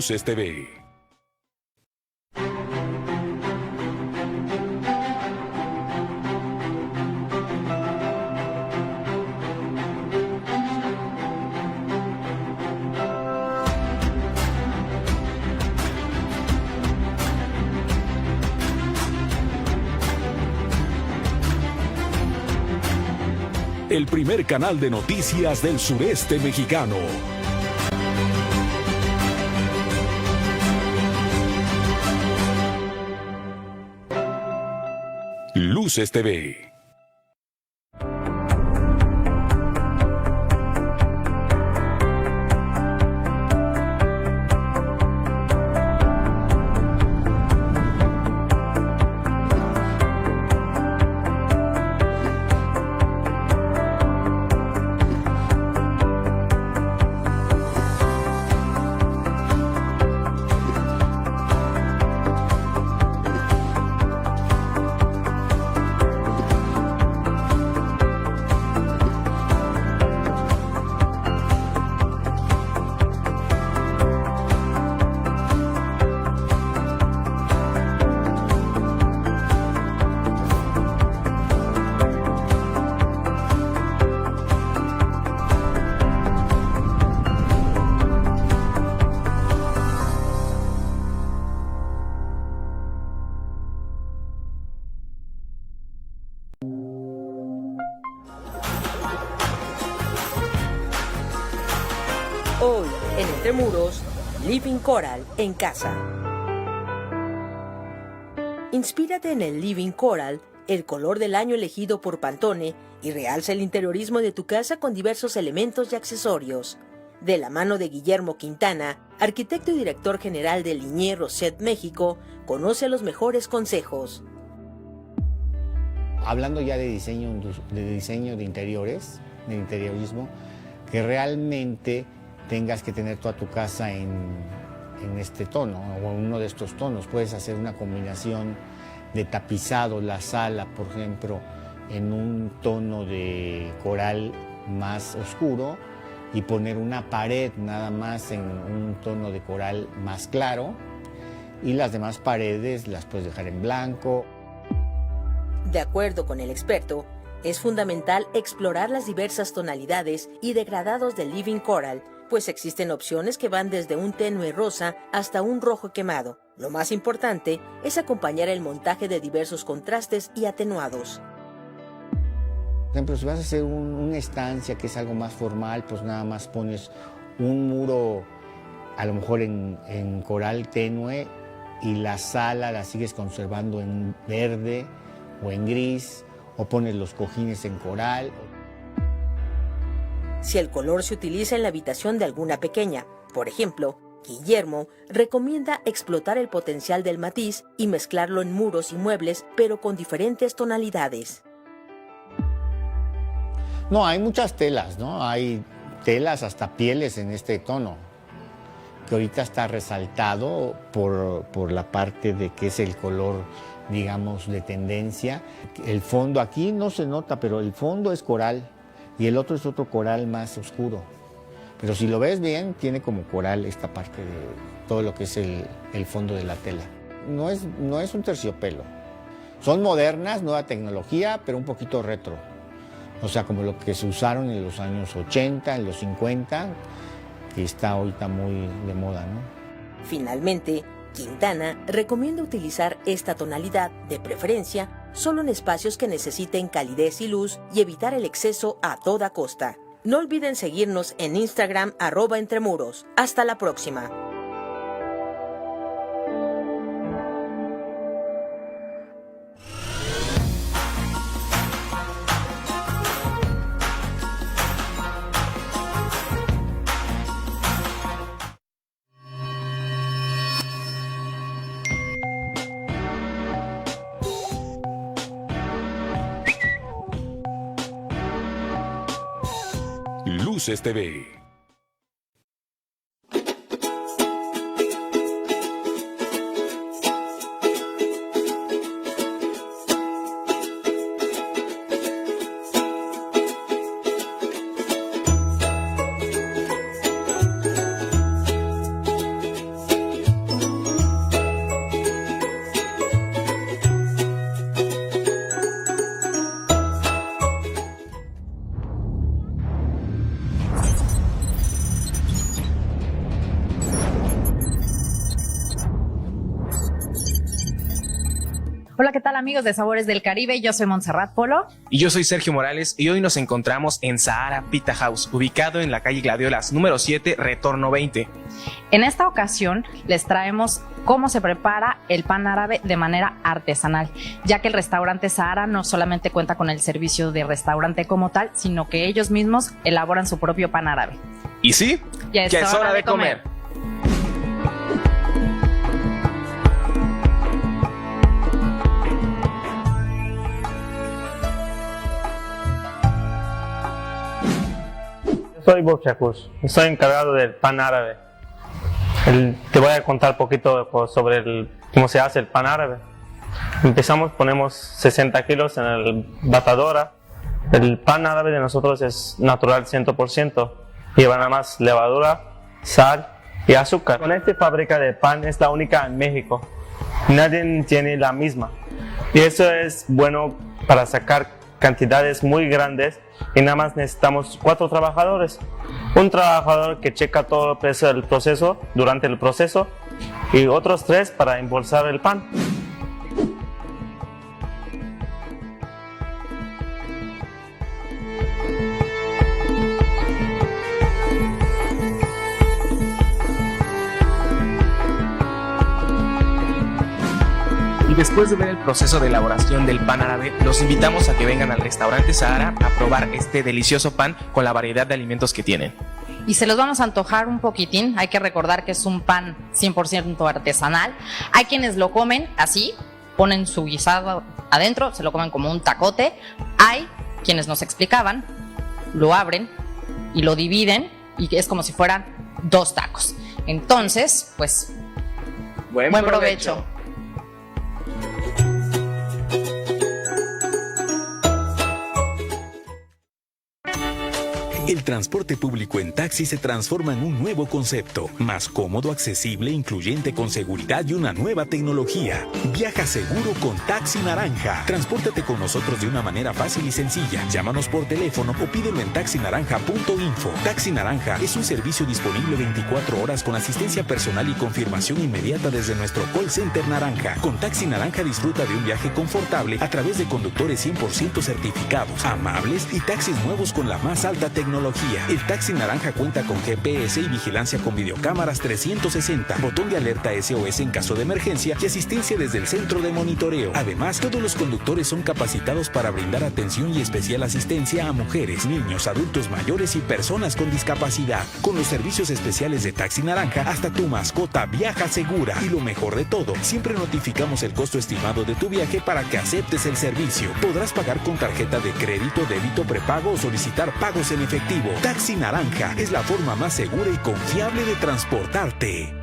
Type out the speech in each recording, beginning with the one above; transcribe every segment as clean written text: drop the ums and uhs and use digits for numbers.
Luces TV. El primer canal de noticias del sureste mexicano. Luces TV. Hoy, en Entre Muros, Living Coral en casa. Inspírate en el Living Coral, el color del año elegido por Pantone, y realza el interiorismo de tu casa con diversos elementos y accesorios. De la mano de Guillermo Quintana, arquitecto y director general de Liñé Roset México, conoce los mejores consejos. Hablando ya de diseño de interiores, de interiorismo, que realmente tengas que tener toda tu casa en este tono o en uno de estos tonos. Puedes hacer una combinación de tapizado, la sala, por ejemplo, en un tono de coral más oscuro y poner una pared nada más en un tono de coral más claro, y las demás paredes las puedes dejar en blanco. De acuerdo con el experto, es fundamental explorar las diversas tonalidades y degradados del Living Coral, pues existen opciones que van desde un tenue rosa hasta un rojo quemado. Lo más importante es acompañar el montaje de diversos contrastes y atenuados. Por ejemplo, si vas a hacer una estancia que es algo más formal, pues nada más pones un muro, a lo mejor en coral tenue, y la sala la sigues conservando en verde o en gris, o pones los cojines en coral. Si el color se utiliza en la habitación de alguna pequeña, por ejemplo, Guillermo recomienda explotar el potencial del matiz y mezclarlo en muros y muebles, pero con diferentes tonalidades. No, hay muchas telas, ¿no? Hay telas, hasta pieles en este tono, que ahorita está resaltado por la parte de que es el color, digamos, de tendencia. El fondo aquí no se nota, pero el fondo es coral y el otro es otro coral más oscuro. Pero si lo ves bien, tiene como coral esta parte de todo lo que es el fondo de la tela. No es un terciopelo. Son modernas, nueva tecnología, pero un poquito retro. O sea, como lo que se usaron en los años 80, en los 50, que está ahorita muy de moda, ¿no? Finalmente, Quintana recomienda utilizar esta tonalidad, de preferencia, solo en espacios que necesiten calidez y luz, y evitar el exceso a toda costa. No olviden seguirnos en Instagram @entremuros. Hasta la próxima. Luces TV. Hola, ¿qué tal amigos de Sabores del Caribe? Yo soy Montserrat Polo. Y yo soy Sergio Morales y hoy nos encontramos en Sahara Pita House, ubicado en la calle Gladiolas, número 7, Retorno 20. En esta ocasión les traemos cómo se prepara el pan árabe de manera artesanal, ya que el restaurante Sahara no solamente cuenta con el servicio de restaurante como tal, sino que ellos mismos elaboran su propio pan árabe. Y sí, ya es hora de comer. Soy Bob Shakush, soy encargado del pan árabe. Te voy a contar un poquito sobre cómo se hace el pan árabe. Ponemos 60 kilos en el batadora. El pan árabe de nosotros es natural 100%. Lleva nada más levadura, sal y azúcar. Con esta fábrica de pan es la única en México. Nadie tiene la misma. Y eso es bueno para sacar cantidades muy grandes. Y nada más necesitamos 4 trabajadores. Un trabajador que checa todo el proceso durante el proceso y otros 3 para embolsar el pan. Y después de ver el proceso de elaboración del pan árabe, los invitamos a que vengan al restaurante Sahara a probar este delicioso pan con la variedad de alimentos que tienen. Y se los vamos a antojar un poquitín. Hay que recordar que es un pan 100% artesanal. Hay quienes lo comen así, ponen su guisado adentro, se lo comen como un tacote. Hay quienes nos explicaban, lo abren y lo dividen y es como si fueran 2 tacos. Entonces, pues, buen provecho. El transporte público en taxi se transforma en un nuevo concepto, más cómodo, accesible, incluyente, con seguridad y una nueva tecnología. Viaja seguro con Taxi Naranja. Transpórtate con nosotros de una manera fácil y sencilla. Llámanos por teléfono o pídelo en taxinaranja.info. Taxi Naranja es un servicio disponible 24 horas con asistencia personal y confirmación inmediata desde nuestro call center Naranja. Con Taxi Naranja disfruta de un viaje confortable a través de conductores 100% certificados, amables y taxis nuevos con la más alta tecnología. El Taxi Naranja cuenta con GPS y vigilancia con videocámaras 360, botón de alerta SOS en caso de emergencia y asistencia desde el centro de monitoreo. Además, todos los conductores son capacitados para brindar atención y especial asistencia a mujeres, niños, adultos mayores y personas con discapacidad. Con los servicios especiales de Taxi Naranja, hasta tu mascota viaja segura. Y lo mejor de todo, siempre notificamos el costo estimado de tu viaje para que aceptes el servicio. Podrás pagar con tarjeta de crédito, débito, prepago o solicitar pagos en efectivo. Taxi Naranja es la forma más segura y confiable de transportarte.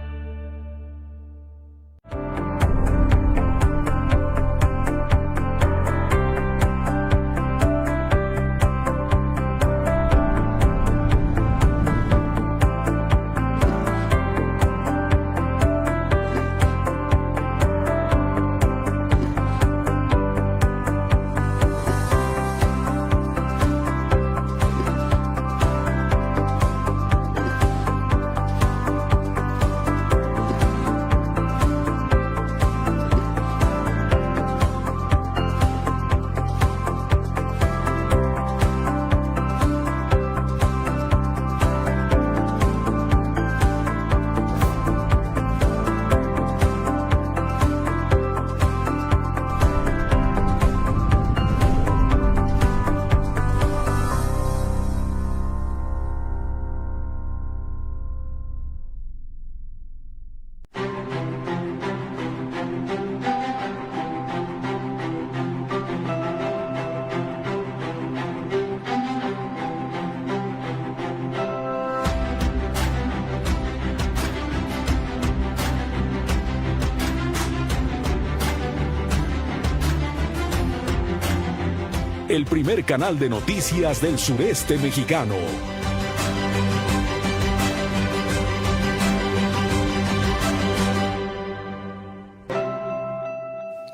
El primer canal de noticias del sureste mexicano.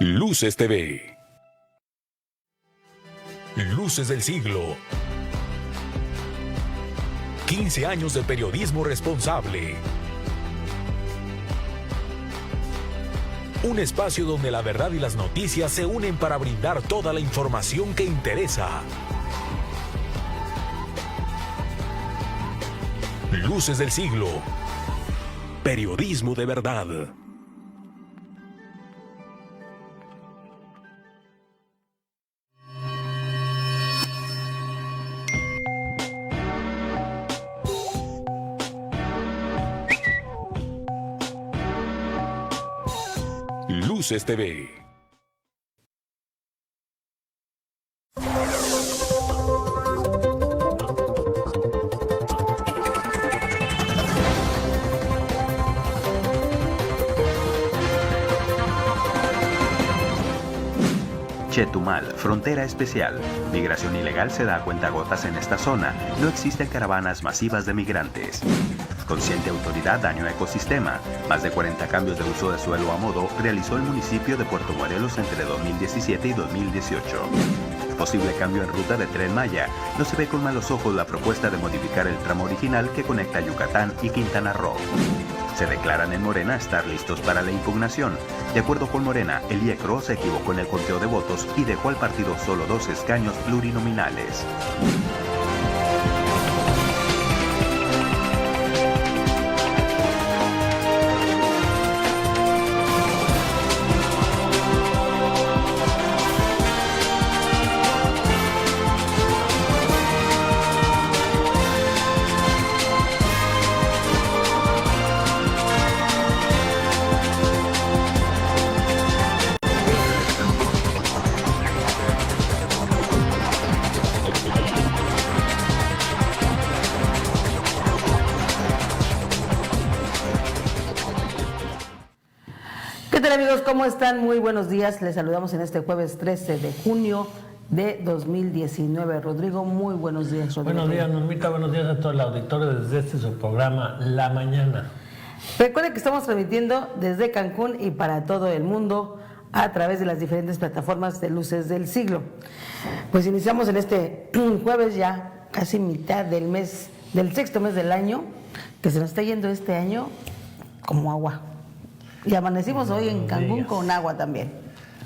Luces TV. Luces del siglo. 15 años de periodismo responsable. Un espacio donde la verdad y las noticias se unen para brindar toda la información que interesa. Luces del siglo. Periodismo de verdad. Luces TV. Chetumal, frontera especial. Migración ilegal se da a cuentagotas en esta zona. No existen caravanas masivas de migrantes. Consciente autoridad daño a ecosistema. Más de 40 cambios de uso de suelo a modo realizó el municipio de Puerto Morelos entre 2017 y 2018. Posible cambio en ruta de Tren Maya. No se ve con malos ojos la propuesta de modificar el tramo original que conecta Yucatán y Quintana Roo. Se declaran en Morena estar listos para la impugnación. De acuerdo con Morena, el IECRO se equivocó en el conteo de votos y dejó al partido solo 2 escaños plurinominales. ¿Qué tal, amigos? ¿Cómo están? Muy buenos días. Les saludamos en este jueves 13 de junio de 2019. Rodrigo, muy buenos días, Rodrigo. Buenos días, Normita. Buenos días a todo el auditorio desde este su programa La Mañana. Recuerden que estamos transmitiendo desde Cancún y para todo el mundo a través de las diferentes plataformas de Luces del Siglo. Pues iniciamos en este jueves ya casi mitad del mes, del sexto mes del año, que se nos está yendo este año como agua. Y amanecimos hoy en Cancún con agua también.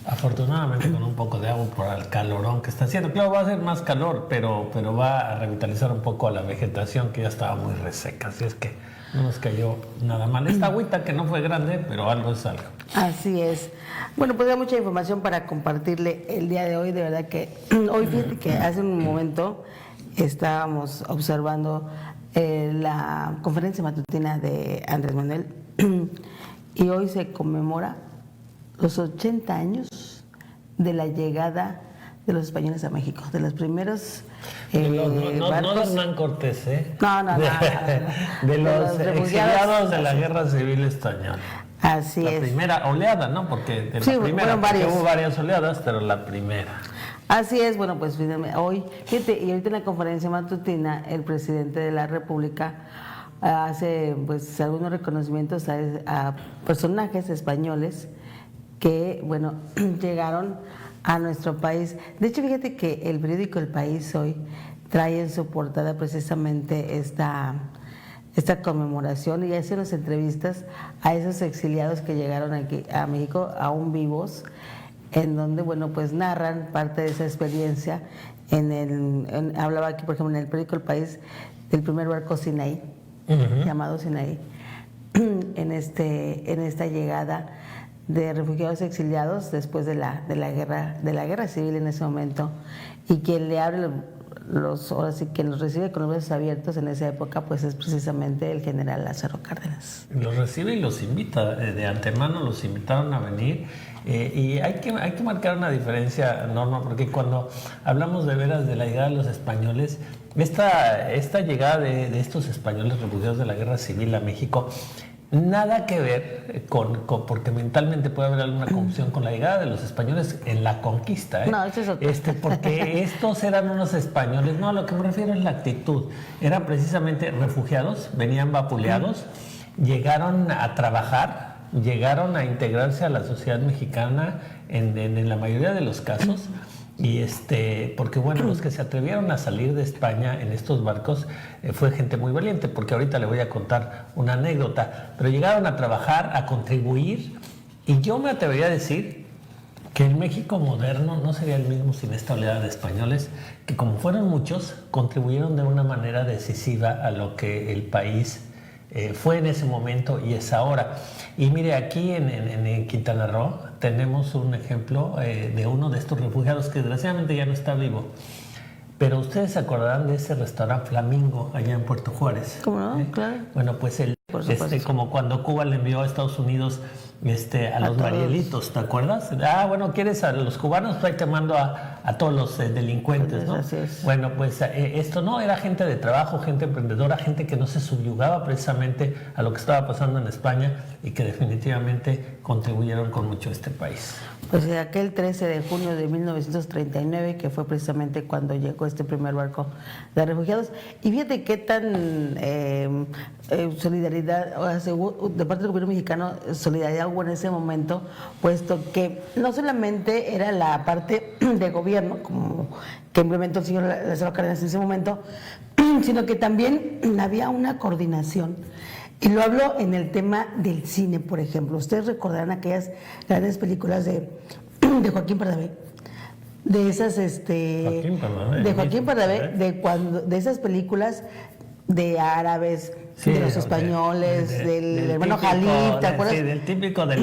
Afortunadamente con un poco de agua por el calorón que está haciendo. Claro, va a ser más calor, pero va a revitalizar un poco a la vegetación que ya estaba muy reseca. Así es que no nos cayó nada mal. Esta agüita que no fue grande, pero algo es algo. Así es. Bueno, pues hay mucha información para compartirle el día de hoy. De verdad que hoy, fíjate que hace un momento estábamos observando la conferencia matutina de Andrés Manuel. Y hoy se conmemora los 80 años de la llegada de los españoles a México, de los primeros no barcos. de Hernán Cortés, ¿eh? No. De los exiliados de la Guerra Civil Española. Así es. La primera oleada, ¿no? Porque de sí, la primera, hubo varias oleadas, pero la primera. Así es, bueno, pues hoy, fíjate, y ahorita en la conferencia matutina, el presidente de la República hace pues algunos reconocimientos a personajes españoles que, bueno, llegaron a nuestro país. De hecho, fíjate que el periódico El País hoy trae en su portada precisamente esta conmemoración y hace unas entrevistas a esos exiliados que llegaron aquí a México aún vivos, en donde, bueno, pues narran parte de esa experiencia. Hablaba aquí, por ejemplo, en el periódico El País del primer barco Sinaí, llamado Sinaí, en esta llegada de refugiados exiliados después de la guerra civil en ese momento, y quien le abre ahora sí que los recibe con los brazos abiertos en esa época, pues es precisamente el general Lázaro Cárdenas. Los recibe y los invita, de antemano los invitaron a venir, y hay que marcar una diferencia, Norma, porque cuando hablamos de veras de la llegada de los españoles, esta llegada de estos españoles refugiados de la Guerra Civil a México, nada que ver porque mentalmente puede haber alguna confusión con la llegada de los españoles en la conquista. No, eso es otro. Porque estos eran unos españoles, no, a lo que me refiero es la actitud. Eran precisamente refugiados, venían vapuleados, llegaron a trabajar, llegaron a integrarse a la sociedad mexicana en la mayoría de los casos. Y porque bueno, los que se atrevieron a salir de España en estos barcos fue gente muy valiente, porque ahorita le voy a contar una anécdota, pero llegaron a trabajar, a contribuir, Y yo me atrevería a decir que el México moderno no sería el mismo sin esta oleada de españoles, que como fueron muchos, contribuyeron de una manera decisiva a lo que el país fue en ese momento y es ahora. Y mire, aquí en Quintana Roo tenemos un ejemplo de uno de estos refugiados que desgraciadamente ya no está vivo. Pero ustedes se acordarán de ese restaurante Flamingo allá en Puerto Juárez. ¿Cómo no? Claro. Bueno, pues como cuando Cuba le envió a Estados Unidos a los Marielitos, ¿te acuerdas? Bueno, ¿quieres a los cubanos? Pues ahí te mando a todos los delincuentes, ¿no? Así es. Bueno, pues esto no, era gente de trabajo, gente emprendedora, gente que no se subyugaba precisamente a lo que estaba pasando en España y que definitivamente contribuyeron con mucho a este país. Pues aquel 13 de junio de 1939, que fue precisamente cuando llegó este primer barco de refugiados. Y fíjate qué tan solidaridad, de parte del gobierno mexicano, solidaridad hubo en ese momento, puesto que no solamente era la parte de gobierno, como que implementó el señor Lázaro Cárdenas en ese momento, sino que también había una coordinación. Y lo hablo en el tema del cine, por ejemplo. Ustedes recordarán aquellas grandes películas de Joaquín Pardavé, de esas de Joaquín Pardavé, de esas películas de árabes, sí, de los españoles, del hermano Jalí, ¿te acuerdas? Sí, del típico de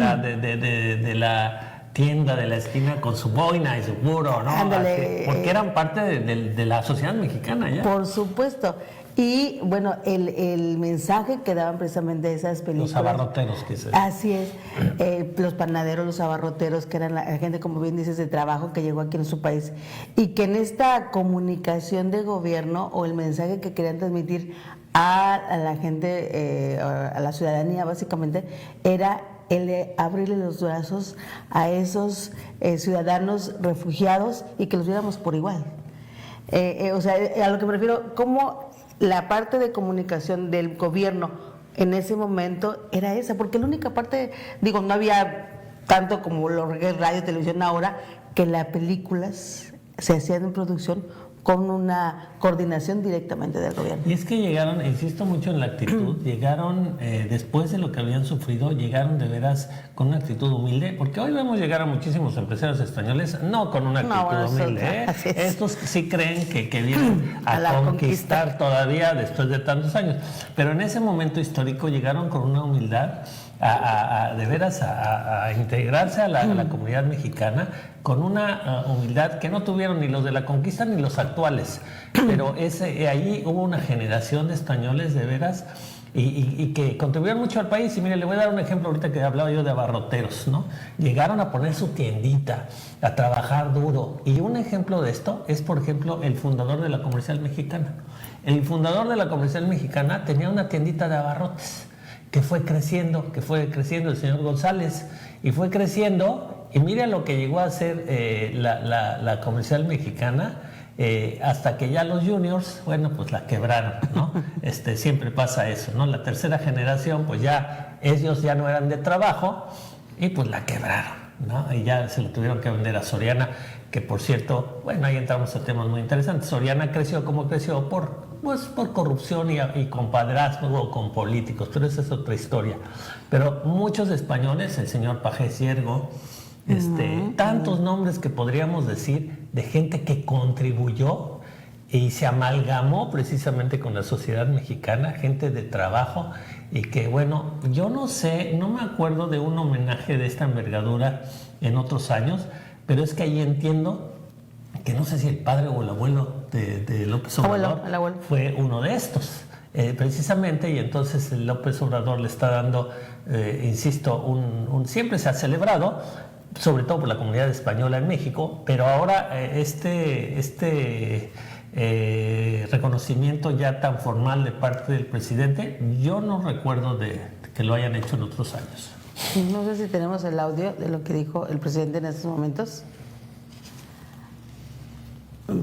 la tienda de la esquina con su boina y su puro, ¿no? Ándale, porque eran parte de la sociedad mexicana ya. Por supuesto. Y bueno, el mensaje que daban precisamente esas películas. Los abarroteros, que se... Así es, los panaderos, los abarroteros, que eran la gente, como bien dices, de trabajo que llegó aquí en su país. Y que en esta comunicación de gobierno o el mensaje que querían transmitir a la gente, a la ciudadanía básicamente, era el de abrirle los brazos a esos ciudadanos refugiados y que los viéramos por igual. O sea, a lo que me refiero, cómo la parte de comunicación del gobierno en ese momento era esa, porque la única parte, digo, no había tanto como lo que es radio y televisión ahora, que las películas se hacían en producción con una coordinación directamente del gobierno. Y es que llegaron, insisto mucho en la actitud, llegaron después de lo que habían sufrido, llegaron de veras con una actitud humilde, porque hoy vemos llegar a muchísimos empresarios españoles no con una actitud humilde. Estos sí creen que vienen a conquistar todavía después de tantos años, pero en ese momento histórico llegaron con una humildad de veras a integrarse a la comunidad mexicana con una humildad que no tuvieron ni los de la conquista ni los actuales, pero ahí hubo una generación de españoles de veras y que contribuyeron mucho al país. Y mire, le voy a dar un ejemplo ahorita que hablaba yo de abarroteros, ¿no? Llegaron a poner su tiendita, a trabajar duro, y un ejemplo de esto es, por ejemplo, el fundador de la Comercial Mexicana. El fundador de la Comercial Mexicana tenía una tiendita de abarrotes que fue creciendo el señor González, y fue creciendo, y mira lo que llegó a hacer la Comercial Mexicana, hasta que ya los juniors, bueno, pues la quebraron, ¿no? Siempre pasa eso, ¿no? La tercera generación, pues ya ellos ya no eran de trabajo, y pues la quebraron, ¿no? Y ya se lo tuvieron que vender a Soriana, que por cierto, bueno, ahí entramos a temas muy interesantes. Soriana creció como creció por corrupción y compadrazgo con políticos, pero esa es otra historia. Pero muchos españoles, el señor Pajés Yergo, tantos nombres que podríamos decir de gente que contribuyó y se amalgamó precisamente con la sociedad mexicana, gente de trabajo, y que bueno, yo no sé, no me acuerdo de un homenaje de esta envergadura en otros años, pero es que ahí entiendo que no sé si el padre o el abuelo de López Obrador fue uno de estos, precisamente, y entonces López Obrador le está dando, insisto, siempre se ha celebrado, sobre todo por la comunidad española en México, pero ahora reconocimiento ya tan formal de parte del presidente, yo no recuerdo de que lo hayan hecho en otros años. No sé si tenemos el audio de lo que dijo el presidente en estos momentos,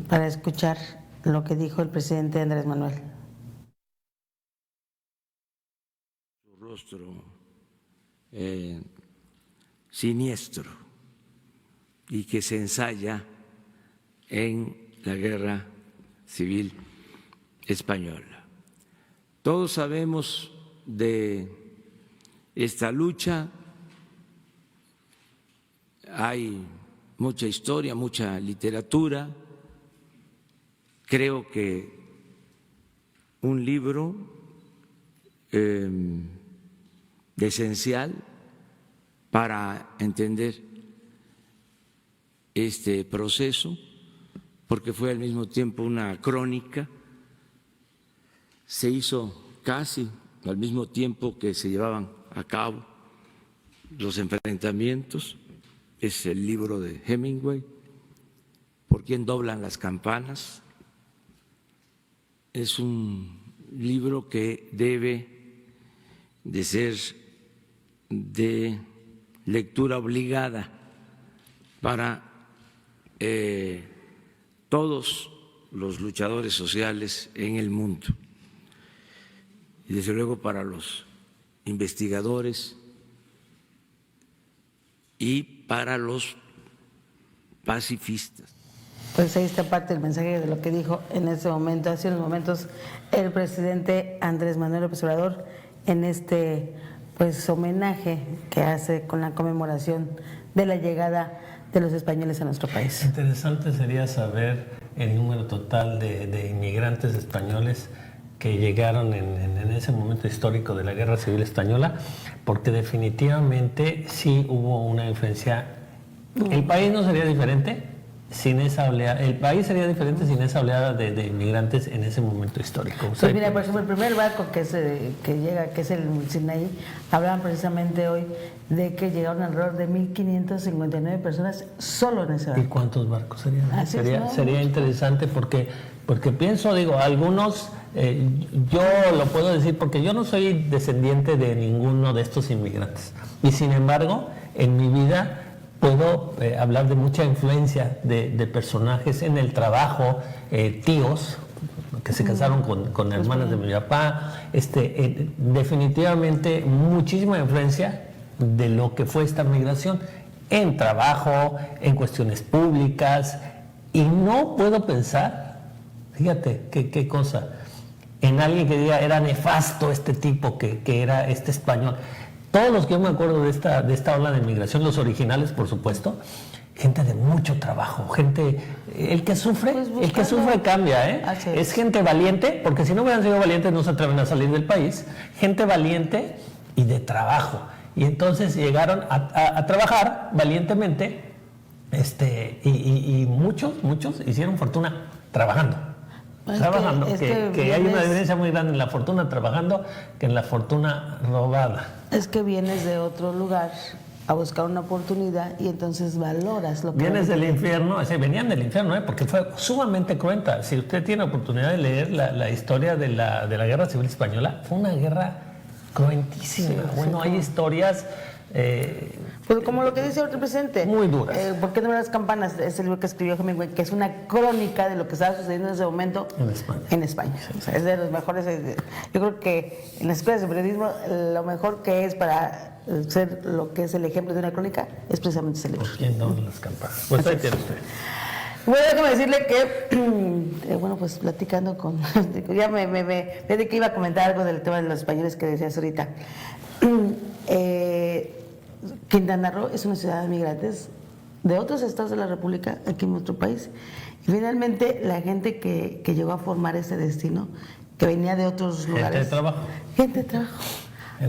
para escuchar lo que dijo el presidente Andrés Manuel. Su rostro siniestro y que se ensaya en la Guerra Civil Española. Todos sabemos de esta lucha hay mucha historia, mucha literatura. Creo que un libro esencial para entender este proceso, porque fue al mismo tiempo una crónica, se hizo casi al mismo tiempo que se llevaban a cabo los enfrentamientos. Es el libro de Hemingway, ¿Por quién doblan las campanas? Es un libro que debe de ser de lectura obligada para todos los luchadores sociales en el mundo y desde luego para los investigadores y para los pacifistas. Pues ahí está parte del mensaje de lo que dijo en ese momento, hace unos momentos, el presidente Andrés Manuel López Obrador en este pues homenaje que hace con la conmemoración de la llegada de los españoles a nuestro país. Interesante sería saber el número total de inmigrantes españoles que llegaron en ese momento histórico de la Guerra Civil Española, porque definitivamente sí hubo una influencia. El país no sería diferente sin esa oleada, el país sería diferente sin esa oleada de inmigrantes en ese momento histórico. Pues mira, por ejemplo, el primer barco que llega, que es el Sinaí, hablaban precisamente hoy de que llegaron alrededor de 1.559 personas solo en ese barco. ¿Y cuántos barcos serían? ¿No? Sería interesante porque pienso, digo, algunos, yo lo puedo decir porque yo no soy descendiente de ninguno de estos inmigrantes. Y sin embargo, en mi vida puedo hablar de mucha influencia de personajes en el trabajo, tíos que se casaron con hermanas de mi papá, definitivamente muchísima influencia de lo que fue esta migración en trabajo, en cuestiones públicas, y no puedo pensar, fíjate qué cosa, en alguien que diga era nefasto este tipo que era este español. Todos los que yo me acuerdo de esta ola de migración, los originales por supuesto, gente de mucho trabajo, gente, el que sufre cambia, es gente valiente, porque si no hubieran sido valientes no se atreven a salir del país, gente valiente y de trabajo, y entonces llegaron a trabajar valientemente, y muchos hicieron fortuna trabajando. Que hay una diferencia muy grande en la fortuna trabajando que en la fortuna robada. Es que vienes de otro lugar a buscar una oportunidad y entonces valoras lo que... Vienes del infierno, venían del infierno, porque fue sumamente cruenta. Si usted tiene oportunidad de leer la historia de la Guerra Civil Española, fue una guerra cruentísima. Sí, hay historias... pues como lo que dice el presidente, muy duras. ¿Por qué no las campanas? Es el libro que escribió Hemingway, que es una crónica de lo que estaba sucediendo en ese momento en España. O sea, es de los mejores. Yo creo que en las escuelas de periodismo lo mejor que es para ser lo que es el ejemplo de una crónica es precisamente ese libro. ¿Por quién no las campanas? Pues ahí tiene usted. Bueno, déjame decirle que, pues platicando con... ya me que iba a comentar algo del tema de los españoles que decías ahorita. Quintana Roo es una ciudad de migrantes de otros estados de la República, aquí en nuestro país. Y finalmente, la gente que llegó a formar ese destino, que venía de otros lugares. Gente de trabajo. Gente de trabajo.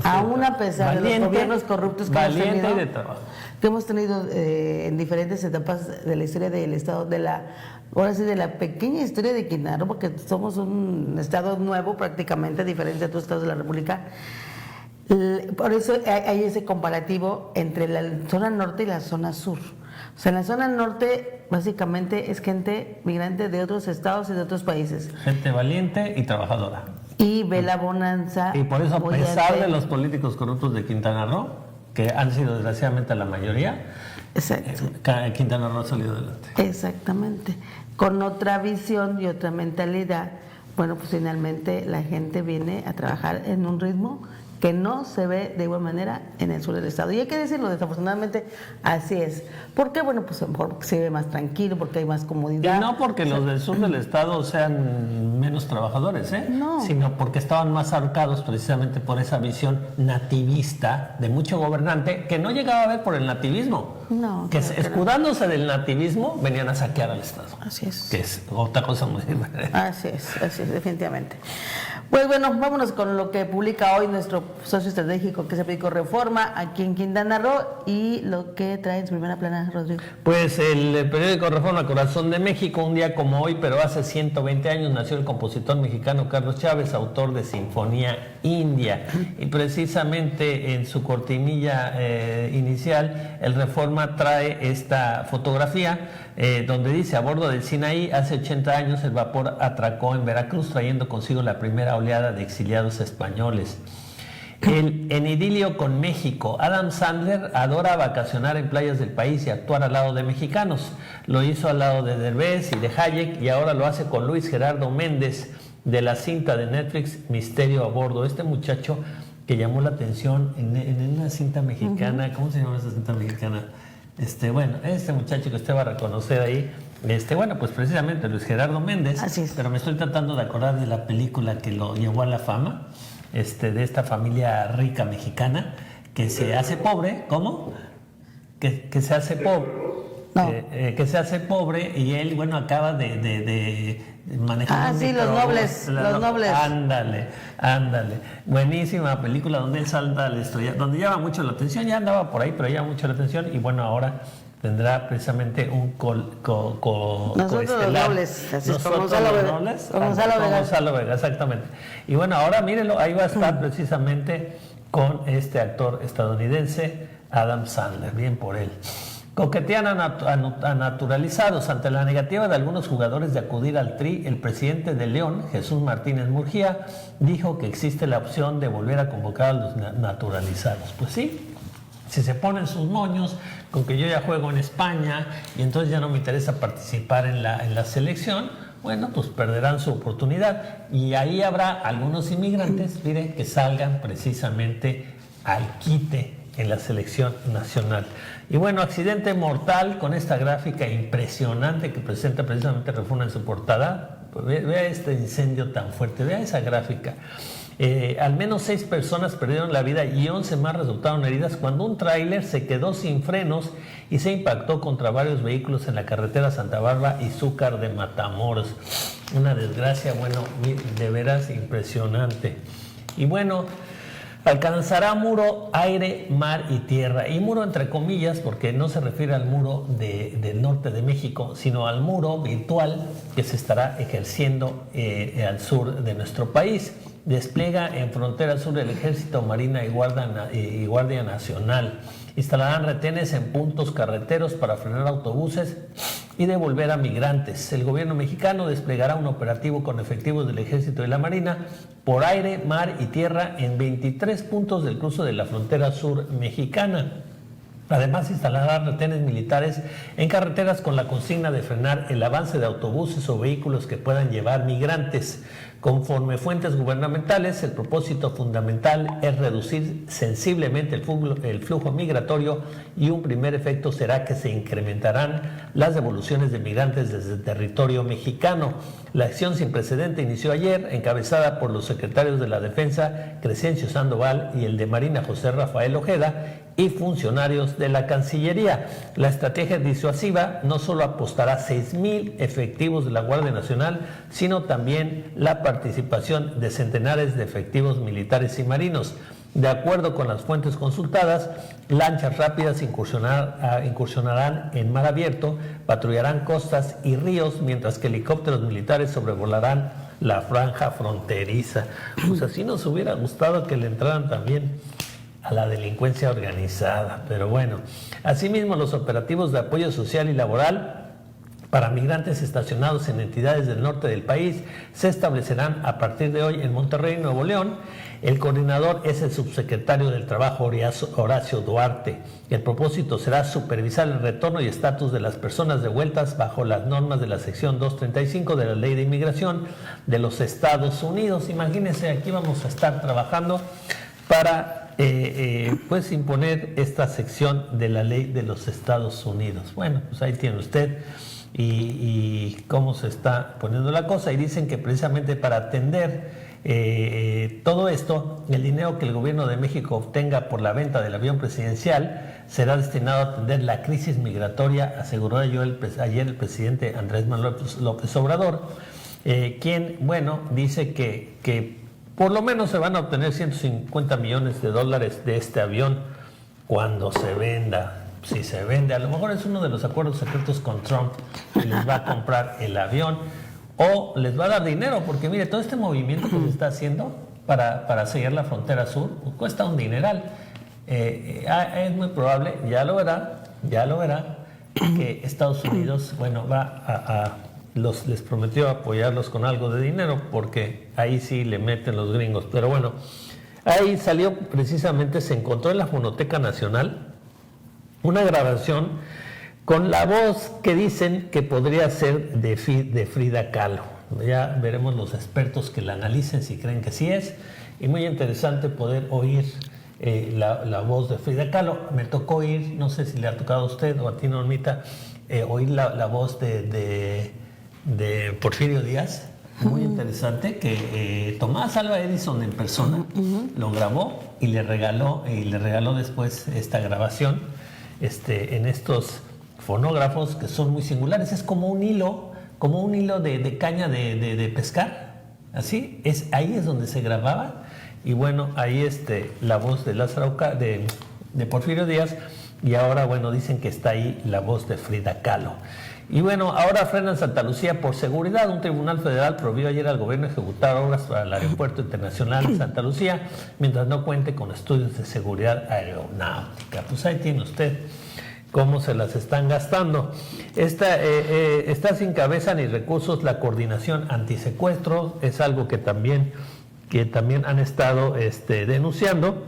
Aún a pesar de los gobiernos corruptos que hemos tenido en diferentes etapas de la historia del estado, de la pequeña historia de Quintana Roo, porque somos un estado nuevo prácticamente, diferente de otros estados de la República. Por eso hay ese comparativo entre la zona norte y la zona sur. O sea, en la zona norte básicamente es gente migrante de otros estados y de otros países. Gente valiente y trabajadora. Y ve la bonanza. Y por eso, a pesar de los políticos corruptos de Quintana Roo, que han sido desgraciadamente la mayoría, Quintana Roo ha salido adelante. Exactamente. Con otra visión y otra mentalidad, bueno, pues finalmente la gente viene a trabajar en un ritmo que no se ve de igual manera en el sur del estado. Y hay que decirlo, desafortunadamente así es. ¿Por qué? Bueno, pues a lo mejor se ve más tranquilo, porque hay más comodidad. Y no porque los del sur del estado sean menos trabajadores, no, sino porque estaban más ahorcados precisamente por esa visión nativista de mucho gobernante que no llegaba a ver por el nativismo. No, que escudándose del nativismo venían a saquear al estado. Así es. Que es otra cosa muy diferente. Así es, definitivamente. Pues bueno, vámonos con lo que publica hoy nuestro socio estratégico, que es el periódico Reforma, aquí en Quintana Roo, y lo que trae en su primera plana, Rodrigo. Pues el periódico Reforma, Corazón de México, un día como hoy, pero hace 120 años, nació el compositor mexicano Carlos Chávez, autor de Sinfonía India. Y precisamente en su cortinilla inicial, el Reforma trae esta fotografía donde dice: a bordo del Sinaí, hace 80 años el vapor atracó en Veracruz, trayendo consigo la primera oleada de exiliados españoles. En idilio con México, Adam Sandler adora vacacionar en playas del país y actuar al lado de mexicanos. Lo hizo al lado de Derbez y de Hayek, y ahora lo hace con Luis Gerardo Méndez de la cinta de Netflix Misterio a Bordo. Este muchacho que llamó la atención en una cinta mexicana. ¿Cómo se llama esa cinta mexicana? Bueno, este muchacho que usted va a reconocer ahí, bueno, pues precisamente Luis Gerardo Méndez. Así es. Pero me estoy tratando de acordar de la película que lo llevó a la fama, de esta familia rica mexicana que se hace pobre. ¿Cómo? Que se hace pobre. No. Que se hace pobre, y él, bueno, acaba de manejar. Sí, Los Nobles. Los Nobles. Ándale. Buenísima película donde él salta al estrella, donde llama mucho la atención. Ya andaba por ahí, pero llama mucho la atención. Y bueno, ahora tendrá precisamente un Nosotros los Nobles, así es, Nosotros los Nobles, con Gonzalo Vega, exactamente. Y bueno, ahora mírenlo, ahí va a estar precisamente con este actor estadounidense, Adam Sandler. Bien por él. Coquetean a naturalizados. Ante la negativa de algunos jugadores de acudir al Tri, el presidente de León, Jesús Martínez Murguía, dijo que existe la opción de volver a convocar a los naturalizados. Pues sí, si se ponen sus moños con que yo ya juego en España y entonces ya no me interesa participar en la selección, bueno, pues perderán su oportunidad. Y ahí habrá algunos inmigrantes, miren, que salgan precisamente al quite en la selección nacional. Y bueno, accidente mortal con esta gráfica impresionante que presenta precisamente Reforma en su portada. Pues vea este incendio tan fuerte, vea esa gráfica. Al menos 6 personas perdieron la vida y 11 más resultaron heridas cuando un tráiler se quedó sin frenos y se impactó contra varios vehículos en la carretera Santa Bárbara y Zúcar de Matamoros. Una desgracia, bueno, de veras impresionante. Y bueno, alcanzará muro, aire, mar y tierra. Y muro entre comillas, porque no se refiere al muro del norte de México, sino al muro virtual que se estará ejerciendo al sur de nuestro país. Despliega en frontera sur el Ejército, Marina y Guardia Nacional. Instalarán retenes en puntos carreteros para frenar autobuses y devolver a migrantes. El gobierno mexicano desplegará un operativo con efectivos del Ejército y la Marina por aire, mar y tierra en 23 puntos del cruce de la frontera sur mexicana. Además, instalará retenes militares en carreteras con la consigna de frenar el avance de autobuses o vehículos que puedan llevar migrantes. Conforme fuentes gubernamentales, el propósito fundamental es reducir sensiblemente el flujo migratorio, y un primer efecto será que se incrementarán las devoluciones de migrantes desde el territorio mexicano. La acción sin precedente inició ayer, encabezada por los secretarios de la Defensa, Crescencio Sandoval, y el de Marina, José Rafael Ojeda, y funcionarios de la Cancillería. La estrategia disuasiva no solo apostará 6,000 efectivos de la Guardia Nacional, sino también la participación de centenares de efectivos militares y marinos. De acuerdo con las fuentes consultadas, lanchas rápidas incursionarán en mar abierto, patrullarán costas y ríos, mientras que helicópteros militares sobrevolarán la franja fronteriza. Pues así nos hubiera gustado que le entraran también a la delincuencia organizada, pero bueno. Asimismo, los operativos de apoyo social y laboral para migrantes estacionados en entidades del norte del país se establecerán a partir de hoy en Monterrey, Nuevo León. El coordinador es el subsecretario del Trabajo, Horacio Duarte. El propósito será supervisar el retorno y estatus de las personas devueltas bajo las normas de la sección 235 de la Ley de Inmigración de los Estados Unidos. Imagínense, aquí vamos a estar trabajando para pues imponer esta sección de la ley de los Estados Unidos. Bueno, pues ahí tiene usted y cómo se está poniendo la cosa, y dicen que precisamente para atender todo esto, el dinero que el gobierno de México obtenga por la venta del avión presidencial será destinado a atender la crisis migratoria, aseguró ayer el presidente Andrés Manuel López Obrador, quien, bueno, dice que por lo menos se van a obtener $150 millones de este avión cuando se venda. Si se vende, a lo mejor es uno de los acuerdos secretos con Trump, que les va a comprar el avión o les va a dar dinero, porque mire, todo este movimiento que se está haciendo para sellar la frontera sur cuesta un dineral. Es muy probable, ya lo verá, que Estados Unidos, bueno, les prometió apoyarlos con algo de dinero, porque ahí sí le meten los gringos. Pero bueno, ahí salió precisamente, se encontró en la Fonoteca Nacional una grabación con la voz que dicen que podría ser de Frida Kahlo. Ya veremos los expertos que la analicen si creen que sí es, y muy interesante poder oír la voz de Frida Kahlo. Me tocó oír, no sé si le ha tocado a usted o a ti, Normita, oír la voz de Porfirio Díaz, muy interesante, que Tomás Alva Edison en persona lo grabó y le regaló después esta grabación en estos fonógrafos que son muy singulares. Es como un hilo de caña de pescar, así es, ahí es donde se grababa. Y bueno, ahí la voz de Lázaro de Porfirio Díaz, y ahora, bueno, dicen que está ahí la voz de Frida Kahlo. Y bueno, ahora frenan Santa Lucía por seguridad. Un tribunal federal prohibió ayer al gobierno ejecutar obras para el Aeropuerto Internacional de Santa Lucía mientras no cuente con estudios de seguridad aeronáutica. Pues ahí tiene usted cómo se las están gastando. Está sin cabeza ni recursos la coordinación antisecuestro, es algo que también han estado denunciando,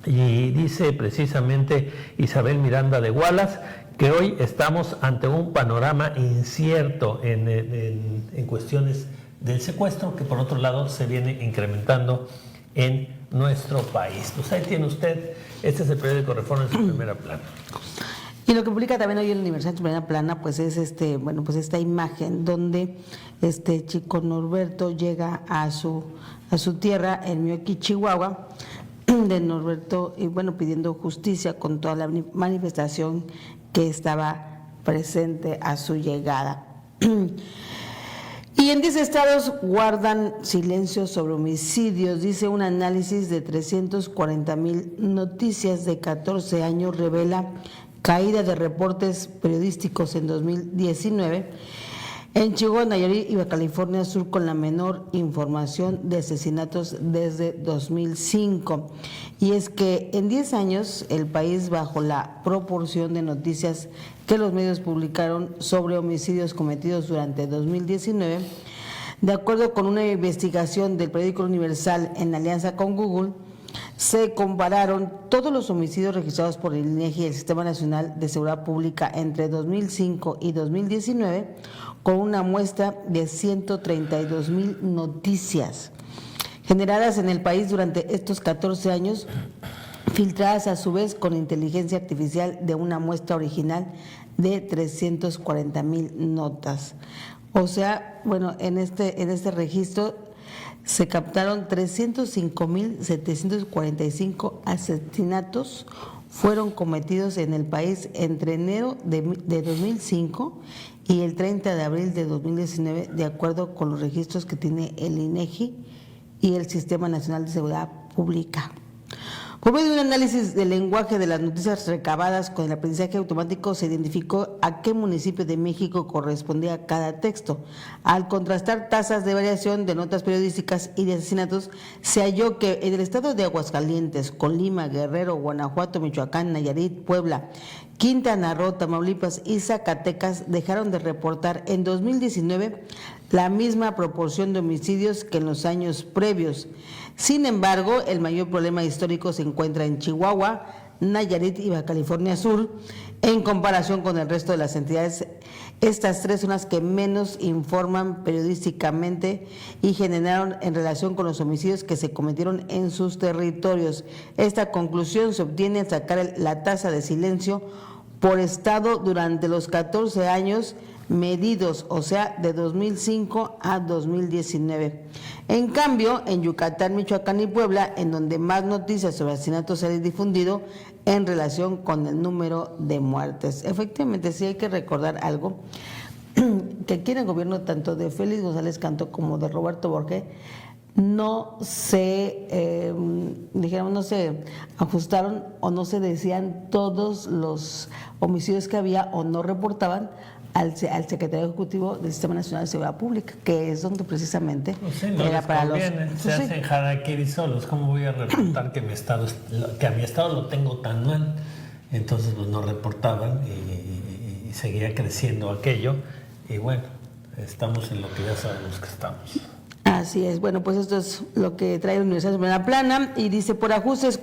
y dice precisamente Isabel Miranda de Wallace que hoy estamos ante un panorama incierto en cuestiones del secuestro, que por otro lado se viene incrementando en nuestro país. Pues ahí tiene usted, este es el periódico Reforma en su primera plana. Y lo que publica también hoy el Universal en su primera plana, pues es esta imagen donde chico Norberto llega a su tierra en Mioqui, Chihuahua, de Norberto, y bueno, pidiendo justicia con toda la manifestación que estaba presente a su llegada. Y en 10 estados guardan silencio sobre homicidios. Dice un análisis de 340,000 noticias de 14 años revela caída de reportes periodísticos en 2019. En Chihuahua, Nayarit y Baja California Sur con la menor información de asesinatos desde 2005. Y es que en 10 años el país bajó la proporción de noticias que los medios publicaron sobre homicidios cometidos durante 2019. De acuerdo con una investigación del periódico Universal en alianza con Google, se compararon todos los homicidios registrados por el INEGI, el Sistema Nacional de Seguridad Pública, entre 2005 y 2019, con una muestra de 132,000 noticias generadas en el país durante estos 14 años, filtradas a su vez con inteligencia artificial de una muestra original de 340,000 notas. O sea, bueno, en este registro se captaron 305,745 asesinatos fueron cometidos en el país entre enero de 2005 y el 30 de abril de 2019, de acuerdo con los registros que tiene el INEGI y el Sistema Nacional de Seguridad Pública. Por medio de un análisis del lenguaje de las noticias recabadas con el aprendizaje automático, se identificó a qué municipio de México correspondía cada texto. Al contrastar tasas de variación de notas periodísticas y de asesinatos, se halló que en el estado de Aguascalientes, Colima, Guerrero, Guanajuato, Michoacán, Nayarit, Puebla, Quintana Roo, Tamaulipas y Zacatecas dejaron de reportar en 2019 la misma proporción de homicidios que en los años previos. Sin embargo, el mayor problema histórico se encuentra en Chihuahua, Nayarit y Baja California Sur. En comparación con el resto de las entidades, estas tres son las que menos informan periodísticamente y generaron en relación con los homicidios que se cometieron en sus territorios. Esta conclusión se obtiene al sacar la tasa de silencio por estado durante los 14 años medidos, o sea, de 2005 a 2019. En cambio, en Yucatán, Michoacán y Puebla, en donde más noticias sobre asesinatos se han difundido en relación con el número de muertes. Efectivamente, sí hay que recordar algo, que aquí en el gobierno tanto de Félix González Cantó como de Roberto Borge no se, no se ajustaron o no se decían todos los homicidios que había o no reportaban al secretario ejecutivo del Sistema Nacional de Seguridad Pública, que es donde precisamente no era les para conviene, los... se hacen harakiri solos. ¿Cómo voy a reportar que a mi estado lo tengo tan mal? Entonces pues no reportaban y seguía creciendo aquello, y bueno, estamos en lo que ya sabemos que estamos. Así es. Bueno, pues esto es lo que trae la Universidad de Primera Plana, y dice: por ajustes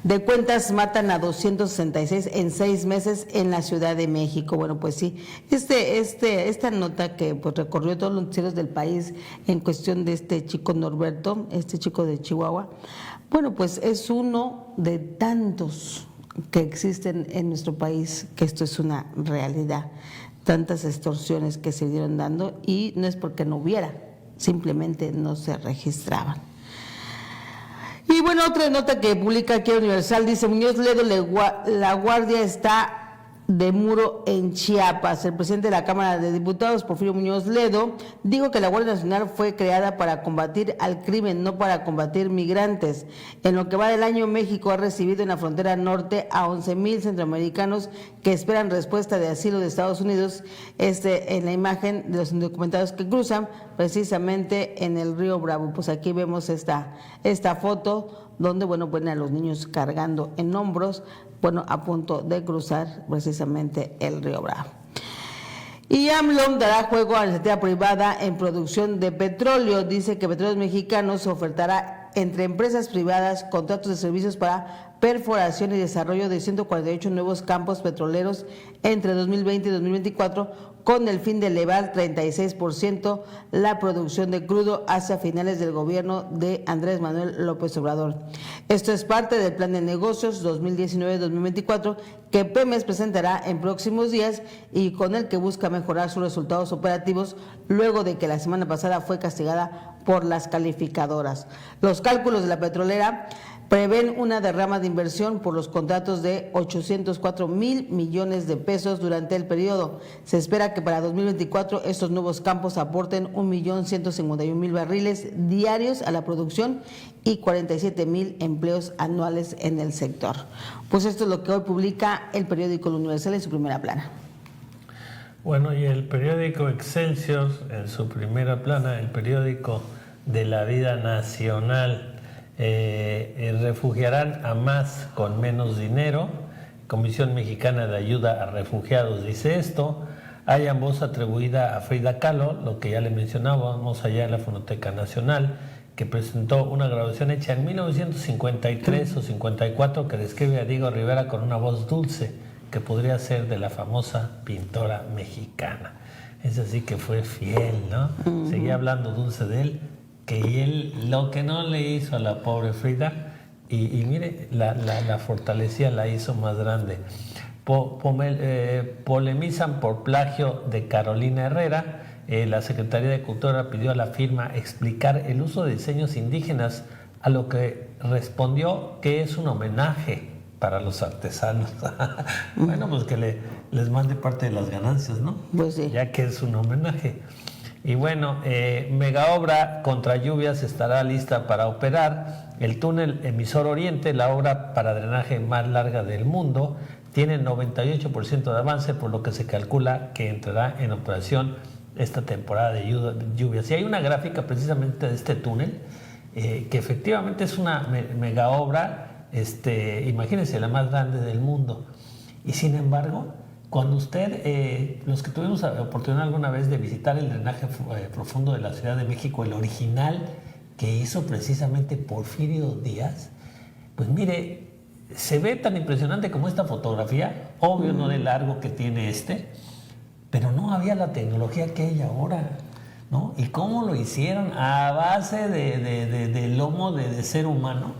de cuentas matan a 266 en 6 meses en la Ciudad de México. Bueno, pues sí, esta nota que pues recorrió todos los noticieros del país en cuestión de este chico Norberto, este chico de Chihuahua, bueno, pues es uno de tantos que existen en nuestro país, que esto es una realidad, tantas extorsiones que se dieron dando, y no es porque no hubiera, simplemente no se registraban. Y bueno, otra nota que publica aquí Universal dice: Muñoz Ledo, la guardia está de muro en Chiapas. El presidente de la Cámara de Diputados, Porfirio Muñoz Ledo, dijo que la Guardia Nacional fue creada para combatir al crimen, no para combatir migrantes. En lo que va del año, México ha recibido en la frontera norte a 11,000 centroamericanos que esperan respuesta de asilo de Estados Unidos. En la imagen de los indocumentados que cruzan precisamente en el río Bravo. Pues aquí vemos esta foto donde, bueno, ven a los niños cargando en hombros, bueno, a punto de cruzar precisamente el río Bravo. Y AMLO dará juego a la iniciativa privada en producción de petróleo. Dice que Petróleos Mexicanos ofertará entre empresas privadas contratos de servicios para perforación y desarrollo de 148 nuevos campos petroleros entre 2020 y 2024, con el fin de elevar 36% la producción de crudo hacia finales del gobierno de Andrés Manuel López Obrador. Esto es parte del plan de negocios 2019-2024 que Pemex presentará en próximos días, y con el que busca mejorar sus resultados operativos luego de que la semana pasada fue castigada por las calificadoras. Los cálculos de la petrolera prevén una derrama de inversión por los contratos de 804,000 millones de pesos durante el periodo. Se espera que para 2024 estos nuevos campos aporten 1,151,000 barriles diarios a la producción y 47,000 empleos anuales en el sector. Pues esto es lo que hoy publica el periódico El Universal en su primera plana. Bueno, y el periódico Excelsior en su primera plana, el periódico de la vida nacional, refugiarán a más con menos dinero. Comisión Mexicana de Ayuda a Refugiados dice esto. Hay voz atribuida a Frida Kahlo, lo que ya le mencionábamos allá en la Fonoteca Nacional, que presentó una grabación hecha en 1953 o 54 que describe a Diego Rivera con una voz dulce, que podría ser de la famosa pintora mexicana. Es así que fue fiel, ¿no? Seguía hablando dulce de él, que él lo que no le hizo a la pobre Frida, y mire, la fortalecía, la hizo más grande. Polemizan por plagio de Carolina Herrera. La Secretaría de Cultura pidió a la firma explicar el uso de diseños indígenas, a lo que respondió que es un homenaje para los artesanos. Bueno, pues que les mande parte de las ganancias, ¿no? Pues sí. Ya que es un homenaje. Y bueno, mega obra contra lluvias estará lista para operar. El túnel Emisor Oriente, la obra para drenaje más larga del mundo, tiene 98% de avance, por lo que se calcula que entrará en operación esta temporada de lluvias. Y hay una gráfica precisamente de este túnel, que efectivamente es una mega obra, imagínense, la más grande del mundo. Y sin embargo, cuando usted, los que tuvimos la oportunidad alguna vez de visitar el drenaje profundo de la Ciudad de México, el original que hizo precisamente Porfirio Díaz, pues mire, se ve tan impresionante como esta fotografía, obvio no de largo que tiene pero no había la tecnología que hay ahora, ¿no? Y cómo lo hicieron a base de lomo de ser humano,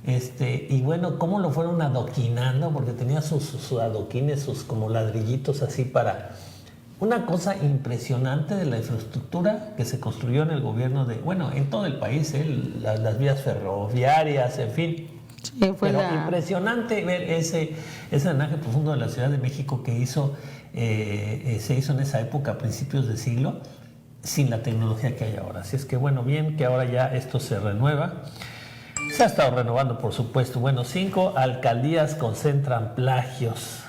y bueno, cómo lo fueron adoquinando, porque tenía sus adoquines, sus como ladrillitos así para... Una cosa impresionante de la infraestructura que se construyó en el gobierno en todo el país, las vías ferroviarias, en fin. Sí, impresionante ver ese drenaje profundo de la Ciudad de México que se hizo en esa época, a principios de siglo, sin la tecnología que hay ahora. Así es que bien que ahora ya esto se renueva. Se ha estado renovando, por supuesto. 5 alcaldías concentran plagios.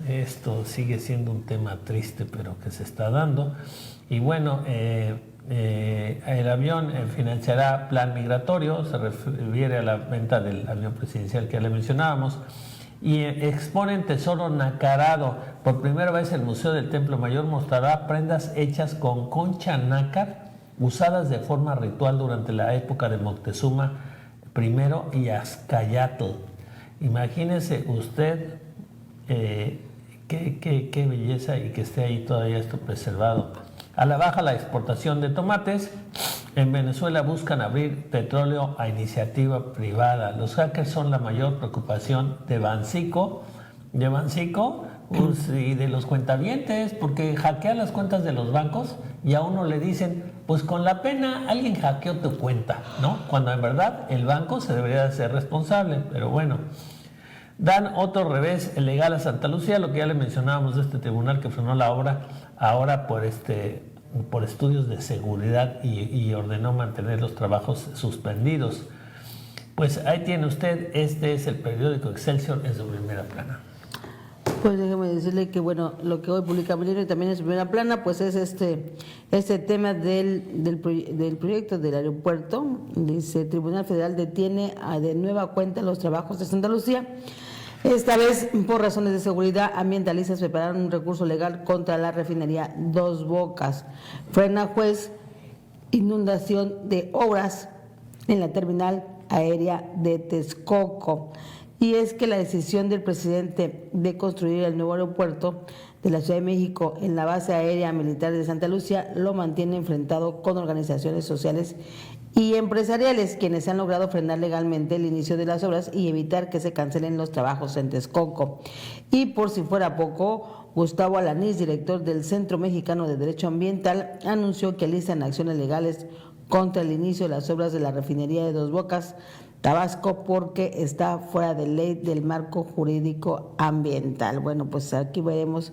Esto sigue siendo un tema triste, pero que se está dando. Y el avión financiará plan migratorio, se refiere a la venta del avión presidencial que ya le mencionábamos. Y exponen tesoro nacarado. Por primera vez el Museo del Templo Mayor mostrará prendas hechas con concha nácar, usadas de forma ritual durante la época de Moctezuma I y Azcayatl. Imagínese usted qué belleza, y que esté ahí todavía esto preservado. A la baja la exportación de tomates. En Venezuela buscan abrir petróleo a iniciativa privada. Los hackers son la mayor preocupación de Bancico y de los cuentavientes, porque hackean las cuentas de los bancos y a uno le dicen, pues con la pena alguien hackeó tu cuenta, ¿no? Cuando en verdad el banco se debería ser responsable, pero bueno. Dan otro revés legal a Santa Lucía, lo que ya le mencionábamos de este tribunal que frenó la obra ahora por estudios de seguridad y ordenó mantener los trabajos suspendidos. Pues ahí tiene usted, este es el periódico Excelsior en su primera plana. Pues déjeme decirle que lo que hoy publica Milenio también en su primera plana, pues es este tema del proyecto del aeropuerto. Dice, el Tribunal Federal detiene de nueva cuenta los trabajos de Santa Lucía. Esta vez, por razones de seguridad, ambientalistas prepararon un recurso legal contra la refinería Dos Bocas. Frena juez inundación de obras en la terminal aérea de Texcoco. Y es que la decisión del presidente de construir el nuevo aeropuerto de la Ciudad de México en la base aérea militar de Santa Lucía lo mantiene enfrentado con organizaciones sociales y empresariales, quienes han logrado frenar legalmente el inicio de las obras y evitar que se cancelen los trabajos en Texcoco. Y por si fuera poco, Gustavo Alanís, director del Centro Mexicano de Derecho Ambiental, anunció que alistan acciones legales contra el inicio de las obras de la refinería de Dos Bocas, Tabasco, porque está fuera de ley del marco jurídico ambiental. Bueno, pues aquí veremos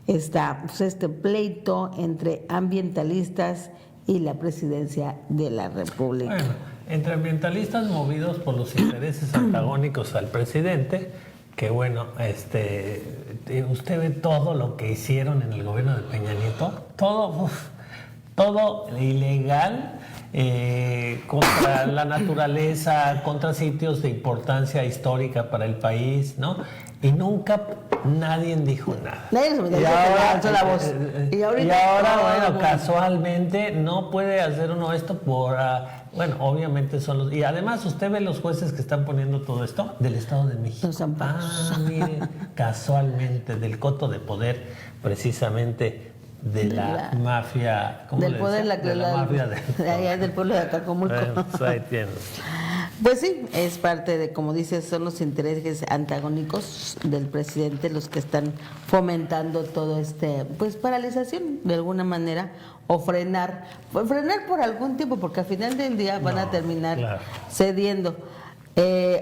este pleito entre ambientalistas y la presidencia de la República. Bueno, entre ambientalistas movidos por los intereses antagónicos al presidente, que usted ve todo lo que hicieron en el gobierno de Peña Nieto, todo ilegal, contra la naturaleza, contra sitios de importancia histórica para el país, ¿no? Y nunca nadie dijo nada. Nadie se metió la voz. Y ahora, casualmente no puede hacer uno esto por... obviamente son los... Y además usted ve los jueces que están poniendo todo esto del Estado de México. Los amparos. Mire, casualmente, del coto de poder, precisamente... de la mafia, ¿cómo del le poder, de la mafia del pueblo de Acapulco. Bueno, pues ahí tienes. Pues sí, es parte de, como dices, son los intereses antagónicos del presidente los que están fomentando todo paralización de alguna manera, o frenar por algún tiempo, porque al final del día van a terminar cediendo.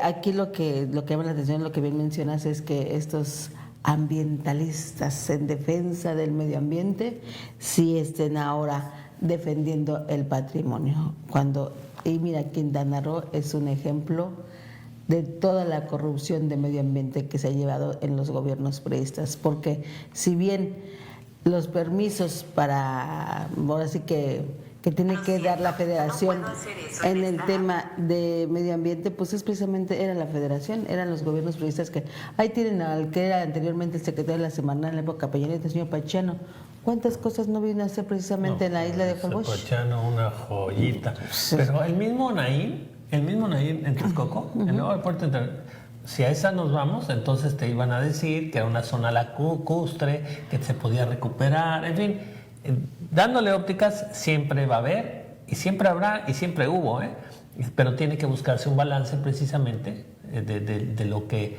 Aquí lo que llama la atención, lo que bien mencionas, es que estos ambientalistas en defensa del medio ambiente sí estén ahora defendiendo el patrimonio. Y mira, Quintana Roo es un ejemplo de toda la corrupción de medio ambiente que se ha llevado en los gobiernos priistas, porque si bien los permisos ahora sí que tiene que dar la federación en el tema de medio ambiente, pues era la federación, eran los gobiernos priistas que ahí tienen al que era anteriormente el secretario de la Semanal en la época Peña Nieto, el señor Pachano. ¿Cuántas cosas no vino a hacer precisamente en la isla de Holbox? Pachano, una joyita. Pero el mismo Naín en Texcoco, el nuevo aeropuerto si a esa nos vamos, entonces te iban a decir que era una zona lacustre, que se podía recuperar, en fin, dándole ópticas siempre va a haber, y siempre habrá, y siempre hubo, pero tiene que buscarse un balance precisamente de lo que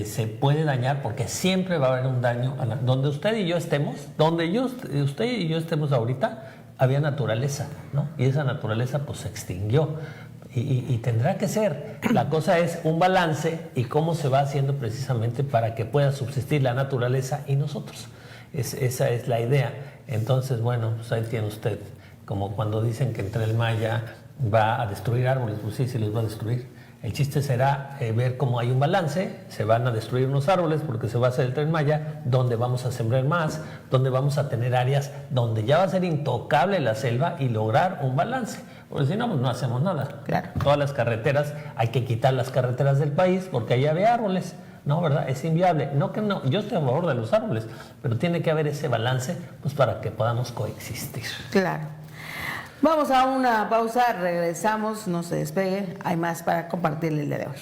se puede dañar, porque siempre va a haber un daño. Donde usted y yo estemos, usted y yo estemos ahorita, había naturaleza, ¿no? Y esa naturaleza pues se extinguió. Y tendrá que ser. La cosa es un balance y cómo se va haciendo precisamente para que pueda subsistir la naturaleza y nosotros. Esa es la idea. Entonces, bueno, pues ahí tiene usted, como cuando dicen que el Tren Maya va a destruir árboles, pues sí, los va a destruir. El chiste será ver cómo hay un balance, se van a destruir unos árboles porque se va a hacer el Tren Maya, donde vamos a sembrar más, donde vamos a tener áreas donde ya va a ser intocable la selva y lograr un balance. Porque si no, pues no hacemos nada. Claro. Todas las carreteras, hay que quitar las carreteras del país porque allá había árboles. No, ¿verdad? Es inviable. No, yo estoy a favor de los árboles, pero tiene que haber ese balance pues para que podamos coexistir. Claro. Vamos a una pausa, regresamos, no se despegue, hay más para compartirle el día de hoy.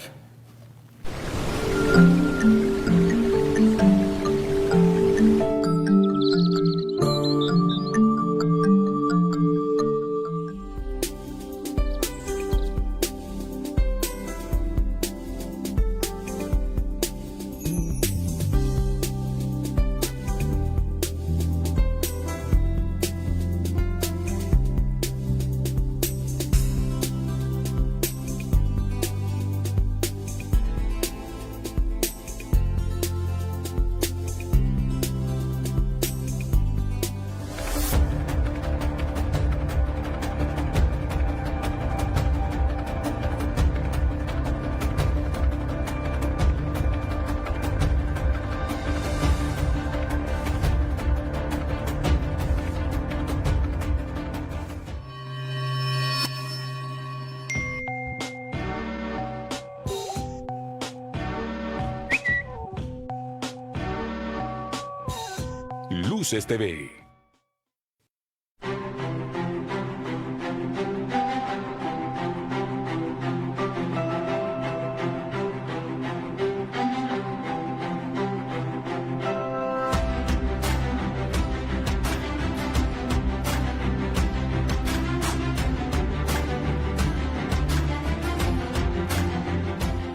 Luces TV.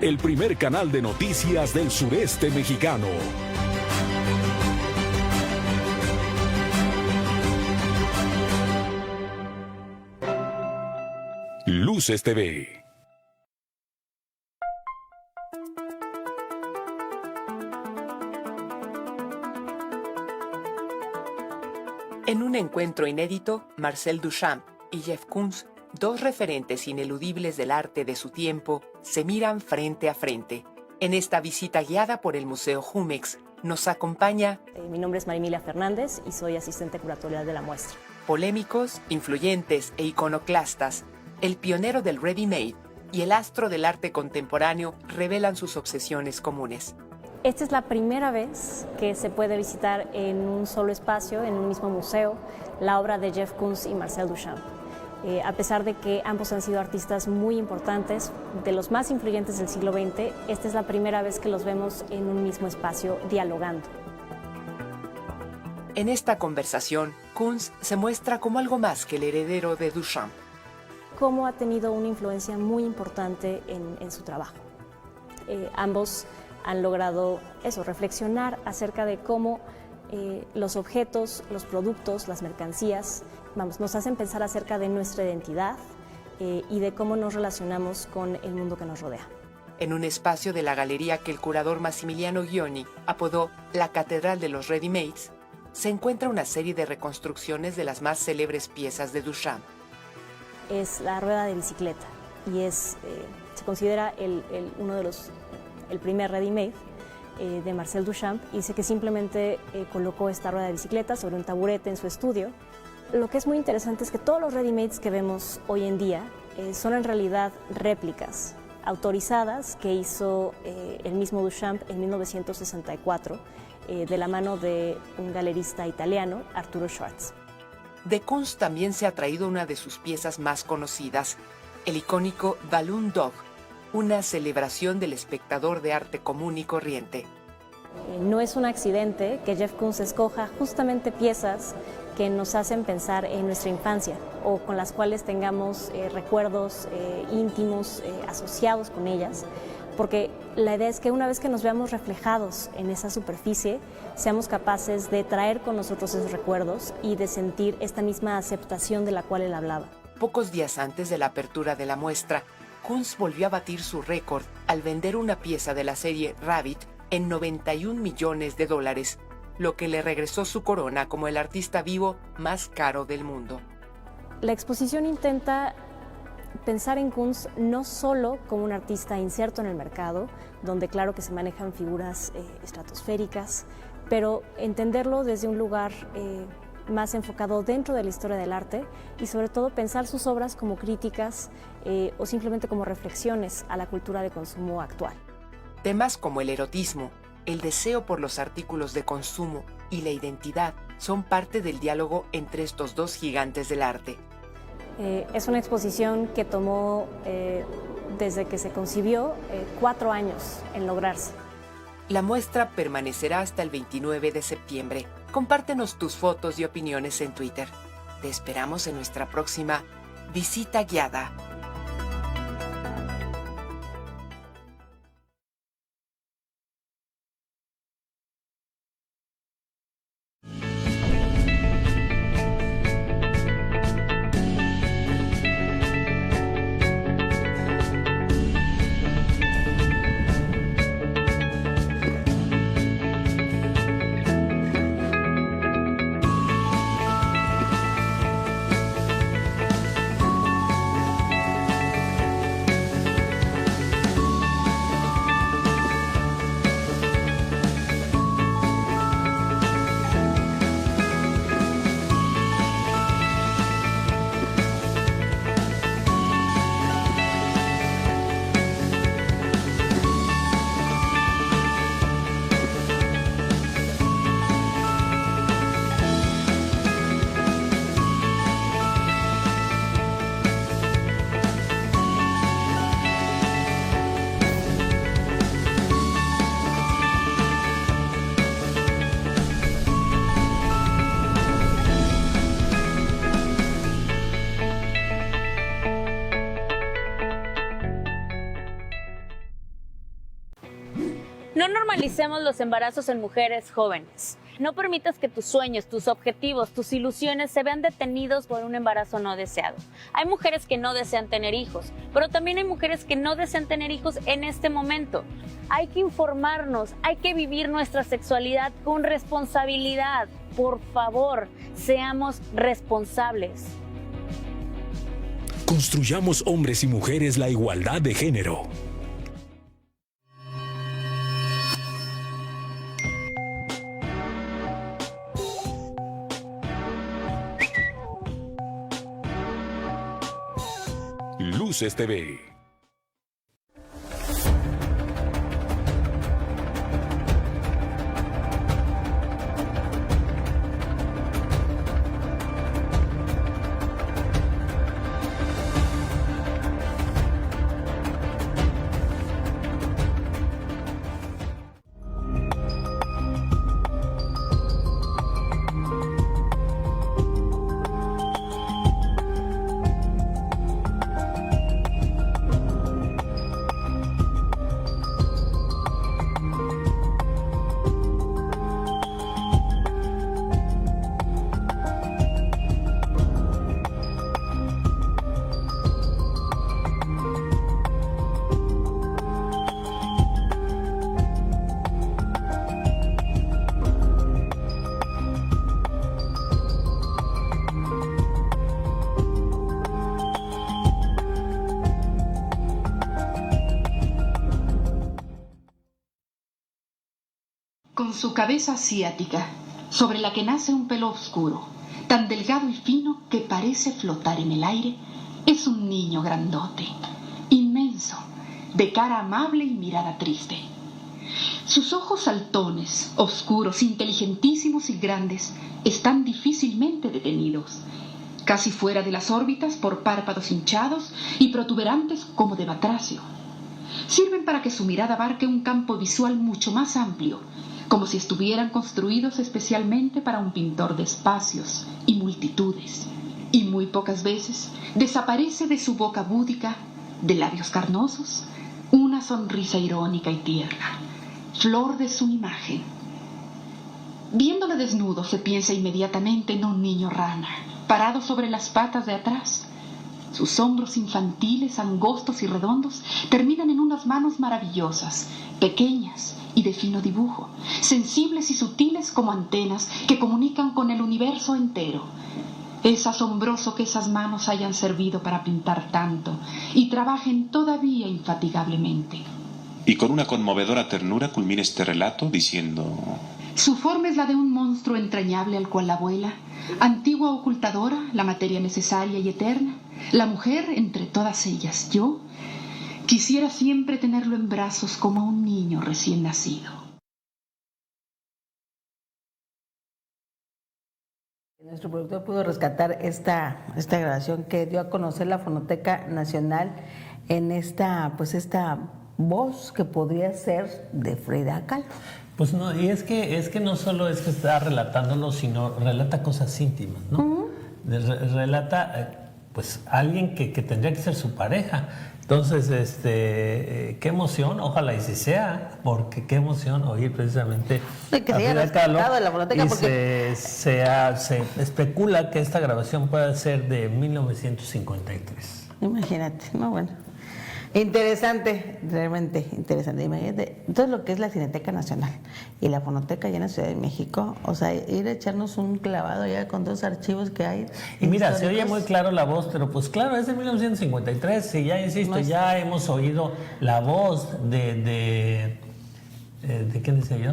El primer canal de noticias del sureste mexicano. Luces TV. En un encuentro inédito, Marcel Duchamp y Jeff Koons, dos referentes ineludibles del arte de su tiempo, se miran frente a frente. En esta visita guiada por el Museo Jumex, nos acompaña... Mi nombre es Marimilia Fernández y soy asistente curatorial de la muestra. Polémicos, influyentes e iconoclastas, el pionero del ready-made y el astro del arte contemporáneo revelan sus obsesiones comunes. Esta es la primera vez que se puede visitar en un solo espacio, en un mismo museo, la obra de Jeff Koons y Marcel Duchamp. A pesar de que ambos han sido artistas muy importantes, de los más influyentes del siglo XX, esta es la primera vez que los vemos en un mismo espacio dialogando. En esta conversación, Koons se muestra como algo más que el heredero de Duchamp. Cómo ha tenido una influencia muy importante en su trabajo. Ambos han logrado reflexionar acerca de cómo los objetos, los productos, las mercancías, nos hacen pensar acerca de nuestra identidad y de cómo nos relacionamos con el mundo que nos rodea. En un espacio de la galería que el curador Massimiliano Ghioni apodó la Catedral de los Ready-Mades, se encuentra una serie de reconstrucciones de las más célebres piezas de Duchamp. Es la rueda de bicicleta y se considera el primer ready-made de Marcel Duchamp, y dice que simplemente colocó esta rueda de bicicleta sobre un taburete en su estudio. Lo que es muy interesante es que todos los ready-mades que vemos hoy en día son en realidad réplicas autorizadas que hizo el mismo Duchamp en 1964 de la mano de un galerista italiano, Arturo Schwarz. De Koons también se ha traído una de sus piezas más conocidas, el icónico Balloon Dog, una celebración del espectador de arte común y corriente. No es un accidente que Jeff Koons escoja justamente piezas que nos hacen pensar en nuestra infancia o con las cuales tengamos recuerdos íntimos asociados con ellas, porque la idea es que una vez que nos veamos reflejados en esa superficie, seamos capaces de traer con nosotros esos recuerdos y de sentir esta misma aceptación de la cual él hablaba. Pocos días antes de la apertura de la muestra, Koons volvió a batir su récord al vender una pieza de la serie Rabbit en $91 millones, lo que le regresó su corona como el artista vivo más caro del mundo. La exposición intenta pensar en Koons no solo como un artista inserto en el mercado, donde claro que se manejan figuras estratosféricas, pero entenderlo desde un lugar más enfocado dentro de la historia del arte y sobre todo pensar sus obras como críticas o simplemente como reflexiones a la cultura de consumo actual. Temas como el erotismo, el deseo por los artículos de consumo y la identidad son parte del diálogo entre estos dos gigantes del arte. Es una exposición que tomó, desde que se concibió, 4 años en lograrse. La muestra permanecerá hasta el 29 de septiembre. Compártenos tus fotos y opiniones en Twitter. Te esperamos en nuestra próxima visita guiada. No normalicemos los embarazos en mujeres jóvenes. No permitas que tus sueños, tus objetivos, tus ilusiones se vean detenidos por un embarazo no deseado. Hay mujeres que no desean tener hijos, pero también hay mujeres que no desean tener hijos en este momento. Hay que informarnos, hay que vivir nuestra sexualidad con responsabilidad. Por favor, seamos responsables. Construyamos hombres y mujeres la igualdad de género. Luces TV. Con su cabeza asiática, sobre la que nace un pelo oscuro, tan delgado y fino que parece flotar en el aire, es un niño grandote, inmenso, de cara amable y mirada triste. Sus ojos saltones, oscuros, inteligentísimos y grandes, están difícilmente detenidos, casi fuera de las órbitas por párpados hinchados y protuberantes como de batracio. sirven para que su mirada abarque un campo visual mucho más amplio, como si estuvieran construidos especialmente para un pintor de espacios y multitudes. Y muy pocas veces desaparece de su boca búdica, de labios carnosos, una sonrisa irónica y tierna, flor de su imagen. Viéndole desnudo se piensa inmediatamente en un niño rana, parado sobre las patas de atrás. Sus hombros infantiles, angostos y redondos, terminan en unas manos maravillosas, pequeñas y de fino dibujo, sensibles y sutiles como antenas que comunican con el universo entero. Es asombroso que esas manos hayan servido para pintar tanto y trabajen todavía infatigablemente. Y con una conmovedora ternura culmina este relato diciendo: Su forma es la de un monstruo entrañable al cual la abuela, antigua ocultadora, la materia necesaria y eterna, la mujer entre todas ellas, yo, quisiera siempre tenerlo en brazos como a un niño recién nacido. Nuestro productor pudo rescatar esta grabación que dio a conocer la Fonoteca Nacional en esta voz que podría ser de Frida Kahlo. Pues no, y es que no solo es que está relatándolo, sino relata cosas íntimas, ¿no? Uh-huh. Relata, pues, alguien que tendría que ser su pareja. Entonces, qué emoción, ojalá y si sea, porque qué emoción oír precisamente a Frida Kahlo. De la Fonoteca y porque... se especula que esta grabación pueda ser de 1953. Imagínate, no, bueno. Interesante, realmente interesante. Imagínate, entonces lo que es la Cineteca Nacional y la Fonoteca allá en la Ciudad de México, o sea, ir a echarnos un clavado allá con todos los archivos que hay. Y mira, se oye muy claro la voz, pero pues claro, es de 1953, y ya insisto, ya hemos oído la voz de ¿quién decía yo?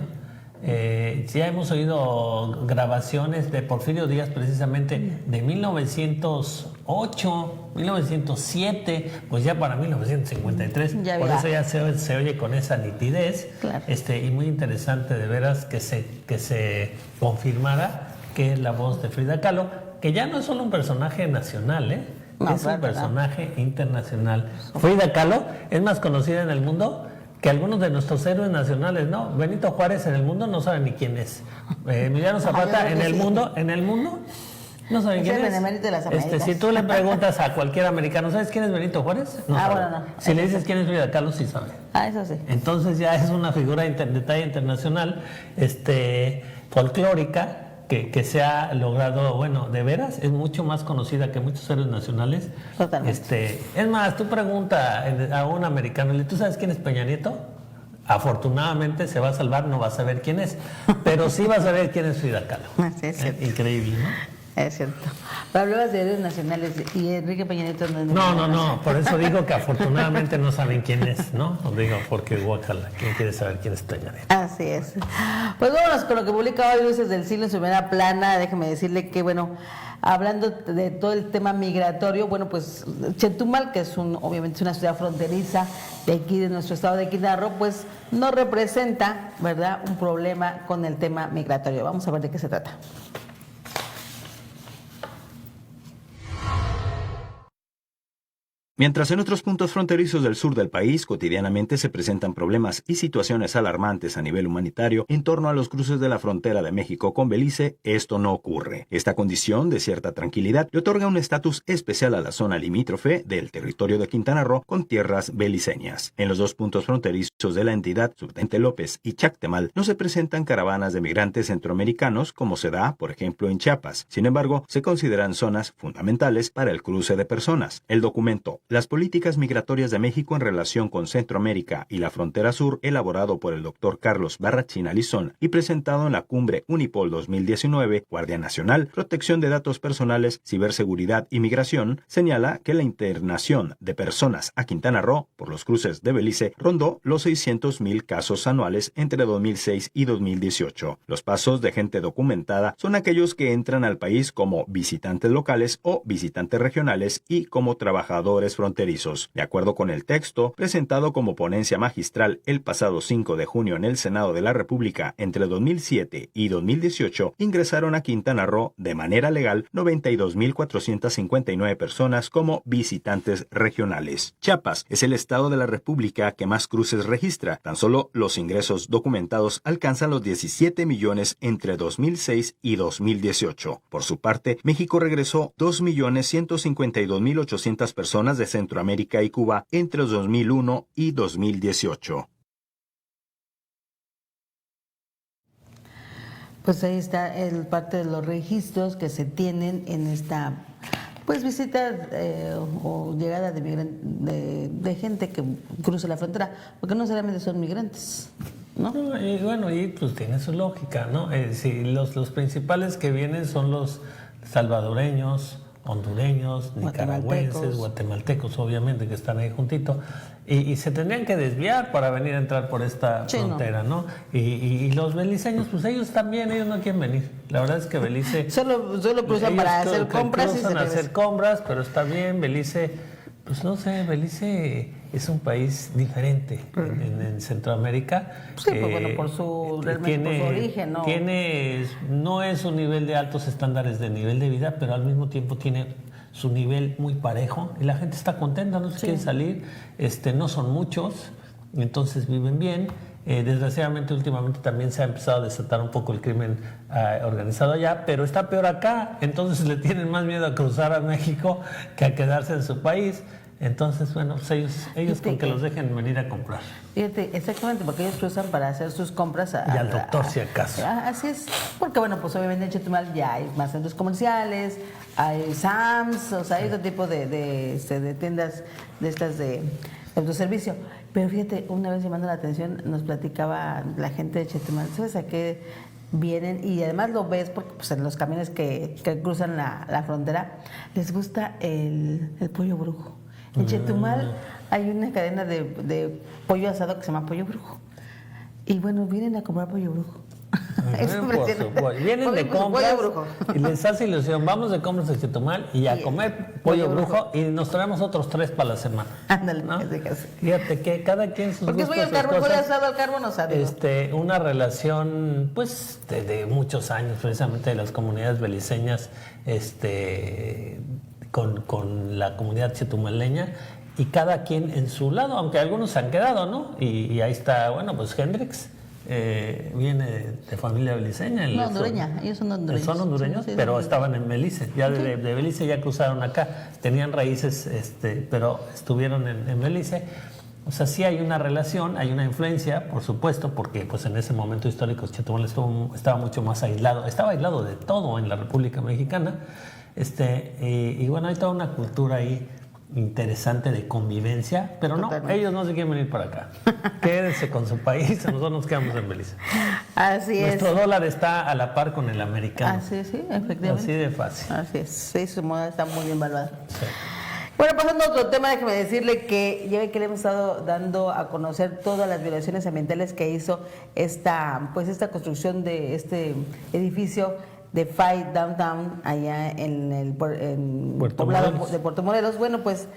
Ya hemos oído grabaciones de Porfirio Díaz precisamente de 1908, 1907, pues ya para 1953, por eso ya se oye con esa nitidez. Claro. Y muy interesante de veras que se confirmara que es la voz de Frida Kahlo, que ya no es solo un personaje nacional, no, es un personaje internacional. Frida Kahlo es más conocida en el mundo que algunos de nuestros héroes nacionales, ¿no? Benito Juárez en el mundo no saben ni quién es. Emiliano Zapata en el mundo no saben quién es. De las Américas. Si tú le preguntas a cualquier americano, ¿sabes quién es Benito Juárez? No sabe. Bueno, no. Si le dices quién es Frida Kahlo, sí sabe. Eso sí. Entonces ya es una figura de talla internacional, folclórica, que se ha logrado, bueno, de veras, es mucho más conocida que muchos héroes nacionales. Totalmente. Es más, tú pregunta a un americano, ¿tú sabes quién es Peña Nieto? Afortunadamente se va a salvar, no va a saber quién es, pero sí va a saber quién es Frida Kahlo. Sí, es cierto. Increíble, ¿no? Es cierto. Pero hablabas de héroes nacionales y Enrique Peña Nieto no es No, por eso digo que afortunadamente no saben quién es, ¿no? Digo, porque guacala, ¿quién quiere saber quién es Peña Nieto? Así es. Pues vámonos con lo que publica hoy Luces del Siglo en su primera plana. Déjeme decirle que, bueno, hablando de todo el tema migratorio, bueno, pues Chetumal, que es obviamente es una ciudad fronteriza de aquí, de nuestro estado de Quintana Roo, pues no representa, ¿verdad?, un problema con el tema migratorio. Vamos a ver de qué se trata. Mientras en otros puntos fronterizos del sur del país cotidianamente se presentan problemas y situaciones alarmantes a nivel humanitario en torno a los cruces de la frontera de México con Belice, esto no ocurre. Esta condición de cierta tranquilidad le otorga un estatus especial a la zona limítrofe del territorio de Quintana Roo con tierras beliceñas. En los dos puntos fronterizos de la entidad, Subteniente López y Chactemal, no se presentan caravanas de migrantes centroamericanos como se da, por ejemplo, en Chiapas. Sin embargo, se consideran zonas fundamentales para el cruce de personas. El documento Las políticas migratorias de México en relación con Centroamérica y la frontera sur, elaborado por el Dr. Carlos Barrachina Lizón y presentado en la Cumbre Unipol 2019, Guardia Nacional, Protección de Datos Personales, Ciberseguridad y Migración, señala que la internación de personas a Quintana Roo por los cruces de Belice rondó los 600,000 casos anuales entre 2006 y 2018. Los pasos de gente documentada son aquellos que entran al país como visitantes locales o visitantes regionales y como trabajadores controles fronterizos. De acuerdo con el texto, presentado como ponencia magistral el pasado 5 de junio en el Senado de la República, entre 2007 y 2018, ingresaron a Quintana Roo de manera legal 92.459 personas como visitantes regionales. Chiapas es el estado de la República que más cruces registra. Tan solo los ingresos documentados alcanzan los 17 millones entre 2006 y 2018. Por su parte, México regresó 2.152.800 personas de Centroamérica y Cuba entre 2001 y 2018. Pues ahí está el parte de los registros que se tienen en esta visita o llegada de gente que cruza la frontera, porque no solamente son migrantes, ¿no? Y bueno, pues tiene su lógica, ¿no? Sí, los principales que vienen son los salvadoreños, hondureños, nicaragüenses, guatemaltecos, obviamente, que están ahí juntito, y se tendrían que desviar para venir a entrar por esta frontera, ¿no? Y los beliceños, pues ellos también, ellos no quieren venir. La verdad es que Belice... Solo cruzan para hacer compras y se hacer compras, pero está bien. Belice, pues no sé, Belice es un país diferente en Centroamérica. Sí, pues bueno, por su origen, ¿no? No es un nivel de altos estándares de nivel de vida, pero al mismo tiempo tiene su nivel muy parejo y la gente está contenta, no se quiere salir, no son muchos, entonces viven bien. Desgraciadamente últimamente también se ha empezado a desatar un poco el crimen organizado allá, pero está peor acá, entonces le tienen más miedo a cruzar a México que a quedarse en su país. Entonces, bueno, pues ellos con que los dejen venir a comprar. Fíjate, exactamente, porque ellos cruzan para hacer sus compras. Y al doctor, si acaso. Así es, porque bueno, pues obviamente en Chetumal ya hay más centros comerciales, hay Sams, o sea, hay otro tipo de tiendas de estas de autoservicio. Pero fíjate, una vez llamando la atención, nos platicaba la gente de Chetumal, ¿sabes a qué vienen? Y además lo ves porque pues, en los camiones que cruzan la frontera, les gusta el pollo brujo. En Chetumal hay una cadena de pollo asado que se llama Pollo Brujo. Y bueno, vienen a comprar pollo brujo. Vienen de compras y les hace ilusión. Vamos de compras a Chetumal y a comer pollo brujo y nos traemos otros 3 para la semana. Ándale, ¿no? Fíjate que cada quien sus porque gustos. Porque es pollo asado al carbón, o sea, una relación pues de muchos años, precisamente de las comunidades beliceñas, con la comunidad chetumaleña, y cada quien en su lado, aunque algunos se han quedado, ¿no? Y ahí está, bueno, pues Hendrix viene de familia beliceña. No, hondureña, ellos son hondureños. Son hondureños, sí, pero estaban en Belice, ya de Belice ya cruzaron acá, tenían raíces, pero estuvieron en Belice. O sea, sí hay una relación, hay una influencia, por supuesto, porque pues en ese momento histórico Chetumal estaba mucho más aislado, estaba aislado de todo en la República Mexicana. Y bueno, hay toda una cultura ahí interesante de convivencia, pero totalmente. Ellos no se quieren venir para acá. Quédense con su país, nosotros nos quedamos en Belice. Así Nuestro dólar está a la par con el americano. Así es, sí, efectivamente. Así de fácil. Así es, sí, su moneda está muy bien valuada. Sí. Bueno, pasando a otro tema, déjeme decirle que ya ve que le hemos estado dando a conocer todas las violaciones ambientales que hizo esta construcción de este edificio de Five Downtown, allá en poblado de Puerto Morelos. Bueno, pues,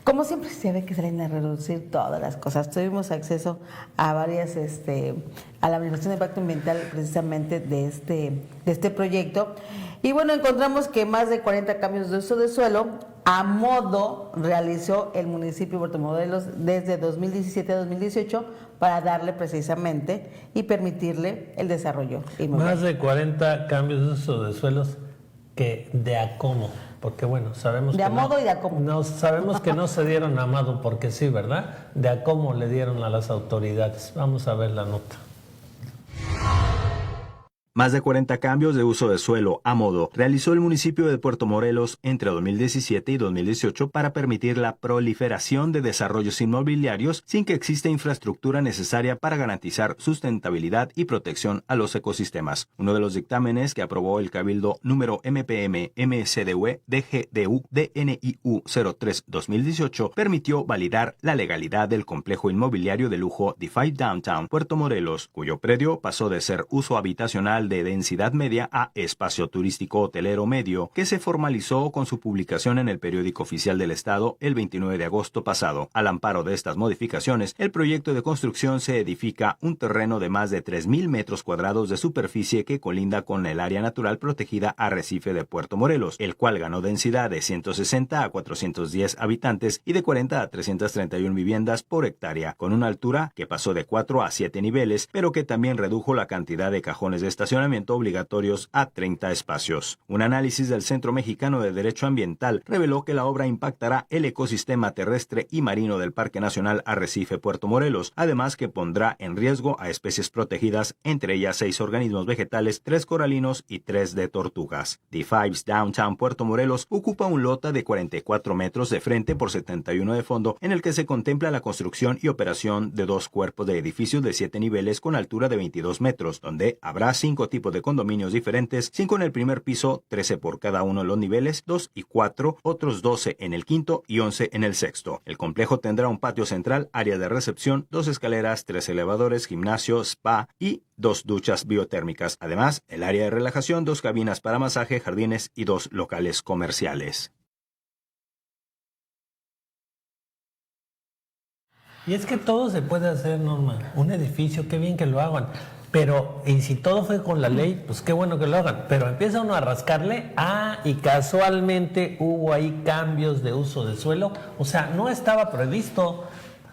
como siempre se ve que salen a reducir todas las cosas. Tuvimos acceso a varias, a la manifestación de impacto ambiental precisamente de este proyecto. Y bueno, encontramos que más de 40 cambios de uso de suelo a modo realizó el municipio de Puerto Morelos desde 2017 a 2018 para darle precisamente y permitirle el desarrollo inmobiliario. Más de 40 cambios de uso de suelos que de acomo, porque bueno, sabemos de que amodo y de acomo. No, sabemos que no se dieron a Amado porque sí, ¿verdad? De acomo le dieron a las autoridades. Vamos a ver la nota. Más de 40 cambios de uso de suelo a modo realizó el municipio de Puerto Morelos entre 2017 y 2018 para permitir la proliferación de desarrollos inmobiliarios sin que exista infraestructura necesaria para garantizar sustentabilidad y protección a los ecosistemas. Uno de los dictámenes que aprobó el Cabildo número MPM MSDUE DGDU DNIU 03-2018 permitió validar la legalidad del complejo inmobiliario de lujo The Five Downtown Puerto Morelos, cuyo predio pasó de ser uso habitacional comercial de densidad media a espacio turístico hotelero medio, que se formalizó con su publicación en el Periódico Oficial del Estado el 29 de agosto pasado. Al amparo de estas modificaciones, el proyecto de construcción se edifica un terreno de más de 3,000 metros cuadrados de superficie que colinda con el área natural protegida Arrecife de Puerto Morelos, el cual ganó densidad de 160 a 410 habitantes y de 40 a 331 viviendas por hectárea, con una altura que pasó de 4 a 7 niveles, pero que también redujo la cantidad de cajones de estacionamiento obligatorios a 30 espacios. Un análisis del Centro Mexicano de Derecho Ambiental reveló que la obra impactará el ecosistema terrestre y marino del Parque Nacional Arrecife Puerto Morelos, además que pondrá en riesgo a especies protegidas, entre ellas 6 organismos vegetales, 3 coralinos y 3 de tortugas. The Fives Downtown Puerto Morelos ocupa un lote de 44 metros de frente por 71 de fondo, en el que se contempla la construcción y operación de 2 cuerpos de edificios de 7 niveles con altura de 22 metros, donde habrá 5 tipos de condominios diferentes, 5 en el primer piso, 13 por cada uno de los niveles, 2 y 4, otros 12 en el quinto y 11 en el sexto. El complejo tendrá un patio central, área de recepción, 2 escaleras, 3 elevadores, gimnasio, spa y 2 duchas biotérmicas. Además, el área de relajación, 2 cabinas para masaje, jardines y 2 locales comerciales. Y es que todo se puede hacer, Norma. Un edificio, qué bien que lo hagan. Pero, y si todo fue con la ley, pues qué bueno que lo hagan. Pero empieza uno a rascarle, y casualmente hubo ahí cambios de uso de suelo. O sea, no estaba previsto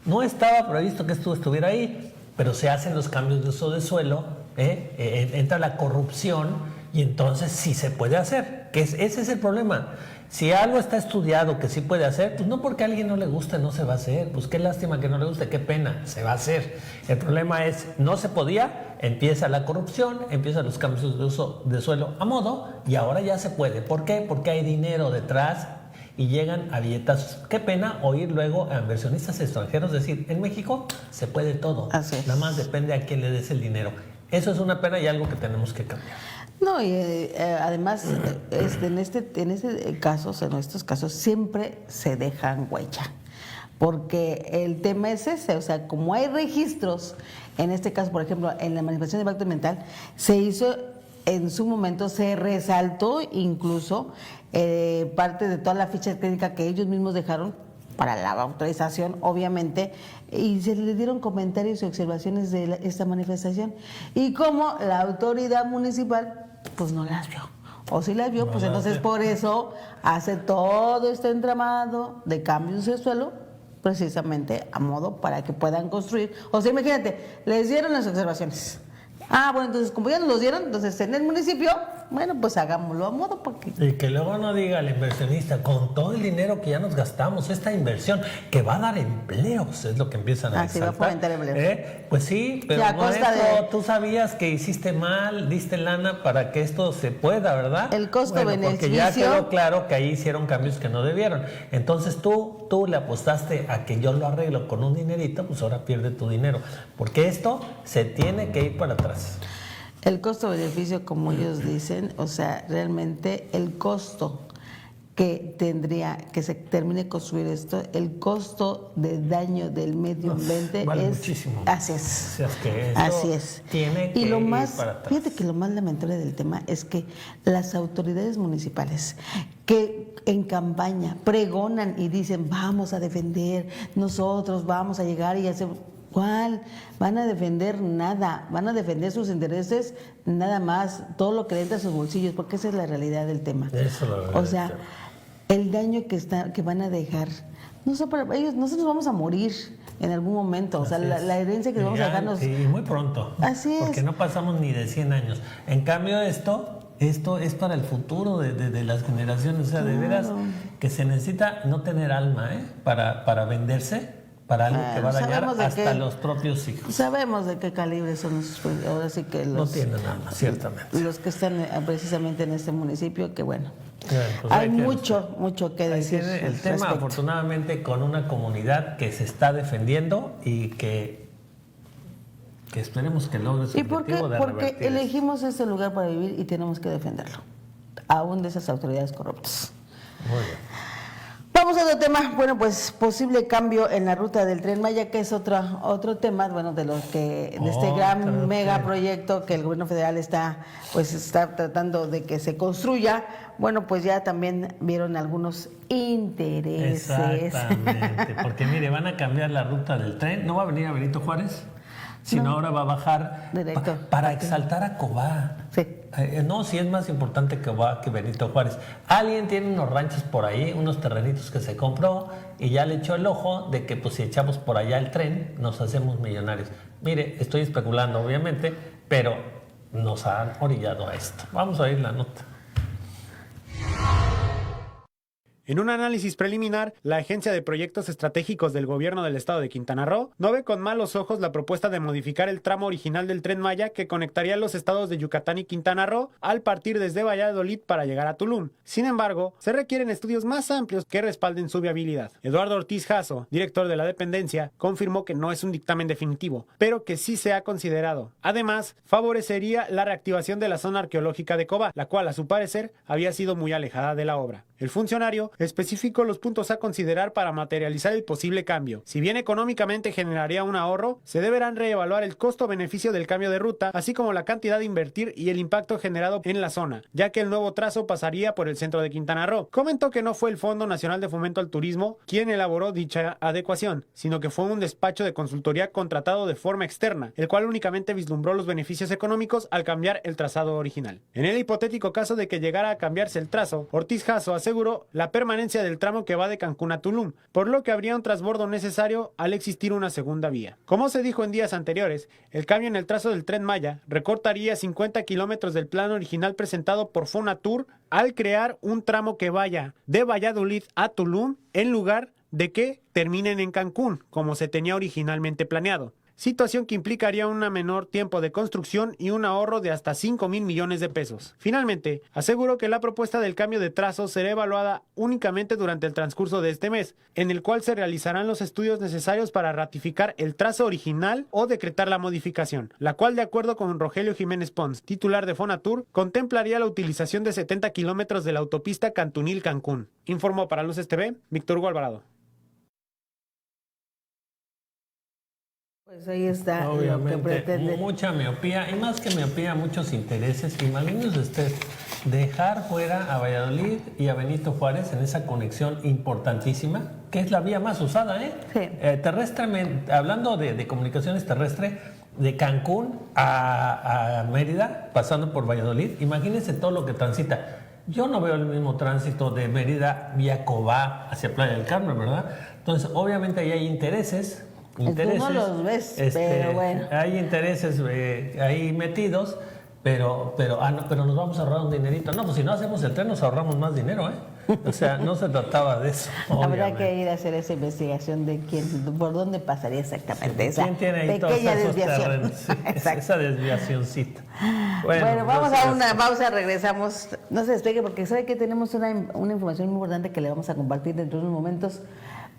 que esto estuviera ahí, pero se hacen los cambios de uso de suelo, entra la corrupción y entonces sí se puede hacer. Ese es el problema. Si algo está estudiado que sí puede hacer, pues no porque a alguien no le guste no se va a hacer. Pues qué lástima que no le guste, qué pena, se va a hacer. El problema es, no se podía, empieza la corrupción, empiezan los cambios de uso de suelo a modo y ahora ya se puede. ¿Por qué? Porque hay dinero detrás y llegan a billetazos. Qué pena oír luego a inversionistas extranjeros decir, en México se puede todo. Así es. Nada más depende a quién le des el dinero. Eso es una pena y algo que tenemos que cambiar. No, y además, en estos casos, siempre se dejan huella. Porque el tema es ese, o sea, como hay registros, en este caso, por ejemplo, en la manifestación de impacto ambiental, se hizo, en su momento, se resaltó incluso parte de toda la ficha técnica que ellos mismos dejaron para la autorización, obviamente, y se le dieron comentarios y observaciones de esta manifestación. Y como la autoridad municipal, pues no las vio. O si las vio, pues entonces por eso hace todo este entramado de cambios de suelo, precisamente a modo para que puedan construir. O sea, imagínate, les dieron las observaciones. Bueno, entonces como ya nos los dieron, entonces en el municipio, bueno, pues hagámoslo a modo porque... Y que luego no diga el inversionista, con todo el dinero que ya nos gastamos, esta inversión que va a dar empleos, es lo que empiezan a exaltar. Sí, va a fomentar empleos. Pues sí, pero tú sabías que hiciste mal, diste lana para que esto se pueda, ¿verdad? El costo-beneficio. Porque ya quedó claro que ahí hicieron cambios que no debieron. Entonces tú le apostaste a que yo lo arreglo con un dinerito, pues ahora pierde tu dinero. Porque esto se tiene que ir para atrás. El costo-beneficio, como ellos dicen, o sea, realmente el costo que tendría que se termine de construir esto, el costo de daño del medio ambiente vale es muchísimo. Así es. O sea, es que así es. Tiene que y lo más, ir para atrás. fíjate que lo más lamentable del tema es que las autoridades municipales que en campaña pregonan y dicen vamos a defender, nosotros vamos a llegar y hacer... ¿Cuál? Van a defender nada, van a defender sus intereses nada más, todo lo que le entra a sus bolsillos, porque esa es la realidad del tema. Eso es la realidad. O sea, el daño que van a dejar, no solo para ellos, nosotros vamos a morir en algún momento, o sea, la herencia que vamos a dejarnos... Sí, muy pronto. Así es. Porque no pasamos ni de 100 años. En cambio esto es para el futuro de las generaciones, o sea, de veras que se necesita no tener alma, para venderse. Para algo que va a dañar hasta los propios hijos. Sabemos de qué calibre son los... Ahora sí que los... No tienen alma, ciertamente. Los que están precisamente en este municipio, que bueno... Pues hay mucho que decir. El tema, afortunadamente, con una comunidad que se está defendiendo y que esperemos que logre su objetivo de revertir. Porque elegimos este lugar para vivir y tenemos que defenderlo, aún de esas autoridades corruptas. Muy bien. Vamos vamos a otro tema. Bueno, pues posible cambio en la ruta del Tren Maya, que es otro tema, bueno, de este gran megaproyecto que el gobierno federal está tratando de que se construya. Bueno, pues ya también vieron algunos intereses. Exactamente, porque mire, van a cambiar la ruta del tren, no va a venir a Benito Juárez, sino ahora va a bajar para exaltar a Cobá. Sí. No, sí es más importante Cobá que Benito Juárez. Alguien tiene unos ranchos por ahí, unos terrenitos que se compró y ya le echó el ojo de que pues si echamos por allá el tren nos hacemos millonarios. Mire, estoy especulando obviamente, pero nos han orillado a esto. Vamos a oír la nota. En un análisis preliminar, la Agencia de Proyectos Estratégicos del Gobierno del Estado de Quintana Roo no ve con malos ojos la propuesta de modificar el tramo original del Tren Maya que conectaría los estados de Yucatán y Quintana Roo al partir desde Valladolid para llegar a Tulum. Sin embargo, se requieren estudios más amplios que respalden su viabilidad. Eduardo Ortiz Jasso, director de la dependencia, confirmó que no es un dictamen definitivo, pero que sí se ha considerado. Además, favorecería la reactivación de la zona arqueológica de Cobá, la cual, a su parecer, había sido muy alejada de la obra. El funcionario especificó los puntos a considerar para materializar el posible cambio. Si bien económicamente generaría un ahorro, se deberán reevaluar el costo-beneficio del cambio de ruta, así como la cantidad de invertir y el impacto generado en la zona, ya que el nuevo trazo pasaría por el centro de Quintana Roo. Comentó que no fue el Fondo Nacional de Fomento al Turismo quien elaboró dicha adecuación, sino que fue un despacho de consultoría contratado de forma externa, el cual únicamente vislumbró los beneficios económicos al cambiar el trazado original. En el hipotético caso de que llegara a cambiarse el trazo, Ortiz Jasso aseguró la permanencia del tramo que va de Cancún a Tulum, por lo que habría un transbordo necesario al existir una segunda vía. Como se dijo en días anteriores, el cambio en el trazo del Tren Maya recortaría 50 kilómetros del plan original presentado por Fonatur al crear un tramo que vaya de Valladolid a Tulum en lugar de que terminen en Cancún, como se tenía originalmente planeado. Situación que implicaría un menor tiempo de construcción y un ahorro de hasta 5,000 millones de pesos. Finalmente, aseguró que la propuesta del cambio de trazo será evaluada únicamente durante el transcurso de este mes, en el cual se realizarán los estudios necesarios para ratificar el trazo original o decretar la modificación, la cual, de acuerdo con Rogelio Jiménez Pons, titular de Fonatur, contemplaría la utilización de 70 kilómetros de la autopista Cantunil-Cancún. Informó para Luces TV, Víctor Hugo Alvarado. Pues ahí está. Obviamente, lo que pretende. Mucha miopía, y más que miopía, muchos intereses. Imagínense usted, dejar fuera a Valladolid y a Benito Juárez en esa conexión importantísima, que es la vía más usada, ¿eh? Sí. Terrestremente, hablando de comunicaciones terrestres, de Cancún a Mérida, pasando por Valladolid, imagínense todo lo que transita. Yo no veo el mismo tránsito de Mérida vía Cobá hacia Playa del Carmen, ¿verdad? Entonces, obviamente ahí hay intereses. Tú no los ves, pero bueno. Hay intereses ahí metidos, pero nos vamos a ahorrar un dinerito. No, pues si no hacemos el tren nos ahorramos más dinero, ¿eh? O sea, no se trataba de eso. Habrá que ir a hacer esa investigación de por dónde pasaría exactamente esa ¿quién tiene ahí pequeña desviación? Sí, esa desviacioncita. Bueno, vamos a una pausa, regresamos. No se despegue porque sabe que tenemos una información muy importante que le vamos a compartir dentro de unos momentos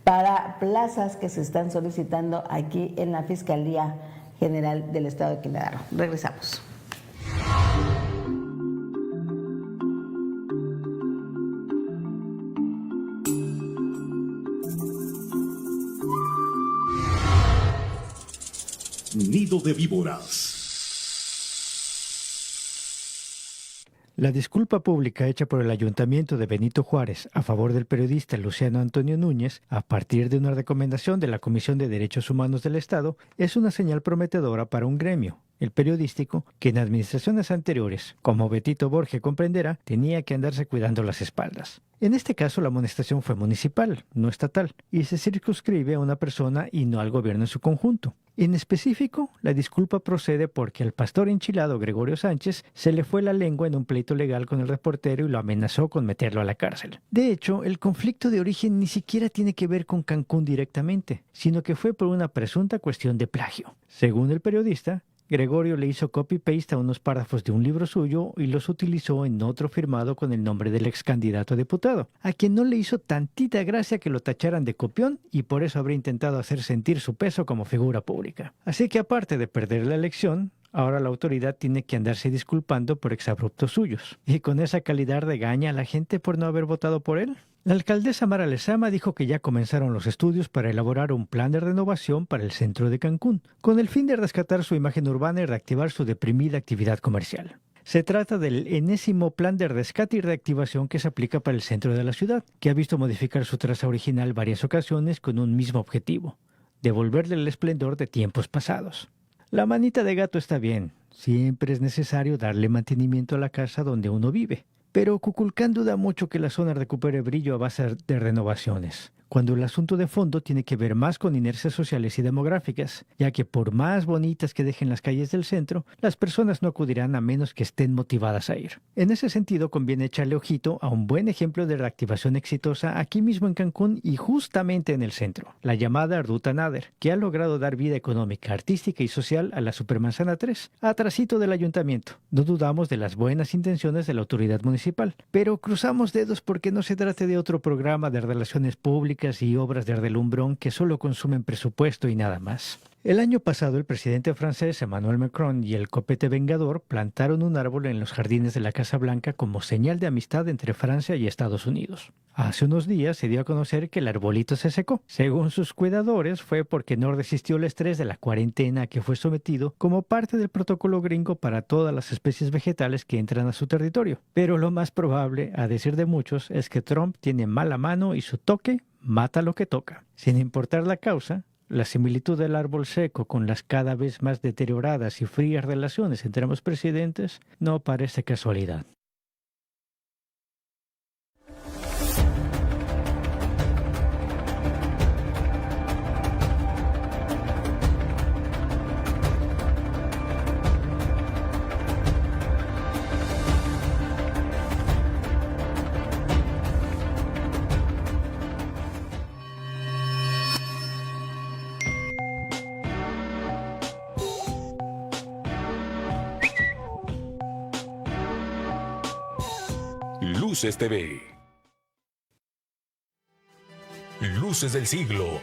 para plazas que se están solicitando aquí en la Fiscalía General del Estado de Quintana Roo. Regresamos. Nido de víboras. La disculpa pública hecha por el Ayuntamiento de Benito Juárez a favor del periodista Luciano Antonio Núñez, a partir de una recomendación de la Comisión de Derechos Humanos del Estado, es una señal prometedora para un gremio, el periodístico, que en administraciones anteriores, como Betito Borge comprenderá, tenía que andarse cuidando las espaldas. En este caso, la amonestación fue municipal, no estatal, y se circunscribe a una persona y no al gobierno en su conjunto. En específico, la disculpa procede porque al pastor enchilado Gregorio Sánchez se le fue la lengua en un pleito legal con el reportero y lo amenazó con meterlo a la cárcel. De hecho, el conflicto de origen ni siquiera tiene que ver con Cancún directamente, sino que fue por una presunta cuestión de plagio. Según el periodista, Gregorio le hizo copy-paste a unos párrafos de un libro suyo y los utilizó en otro firmado con el nombre del ex candidato a diputado, a quien no le hizo tantita gracia que lo tacharan de copión y por eso habría intentado hacer sentir su peso como figura pública. Así que aparte de perder la elección, ahora la autoridad tiene que andarse disculpando por exabruptos suyos. ¿Y con esa calidad regaña a la gente por no haber votado por él? La alcaldesa Mara Lezama dijo que ya comenzaron los estudios para elaborar un plan de renovación para el centro de Cancún, con el fin de rescatar su imagen urbana y reactivar su deprimida actividad comercial. Se trata del enésimo plan de rescate y reactivación que se aplica para el centro de la ciudad, que ha visto modificar su traza original varias ocasiones con un mismo objetivo: devolverle el esplendor de tiempos pasados. La manita de gato está bien, siempre es necesario darle mantenimiento a la casa donde uno vive. Pero Kukulcán duda mucho que la zona recupere brillo a base de renovaciones, cuando el asunto de fondo tiene que ver más con inercias sociales y demográficas, ya que por más bonitas que dejen las calles del centro, las personas no acudirán a menos que estén motivadas a ir. En ese sentido, conviene echarle ojito a un buen ejemplo de reactivación exitosa aquí mismo en Cancún y justamente en el centro, la llamada Ruta Nader, que ha logrado dar vida económica, artística y social a la Supermanzana 3, atrasito del ayuntamiento. No dudamos de las buenas intenciones de la autoridad municipal, pero cruzamos dedos porque no se trate de otro programa de relaciones públicas y obras de relumbrón que solo consumen presupuesto y nada más. El año pasado, el presidente francés Emmanuel Macron y el copete vengador plantaron un árbol en los jardines de la Casa Blanca como señal de amistad entre Francia y Estados Unidos. Hace unos días se dio a conocer que el arbolito se secó. Según sus cuidadores, fue porque no resistió el estrés de la cuarentena a que fue sometido como parte del protocolo gringo para todas las especies vegetales que entran a su territorio. Pero lo más probable, a decir de muchos, es que Trump tiene mala mano y su toque mata lo que toca. Sin importar la causa, la similitud del árbol seco con las cada vez más deterioradas y frías relaciones entre ambos presidentes no parece casualidad. Luces TV. Luces del siglo.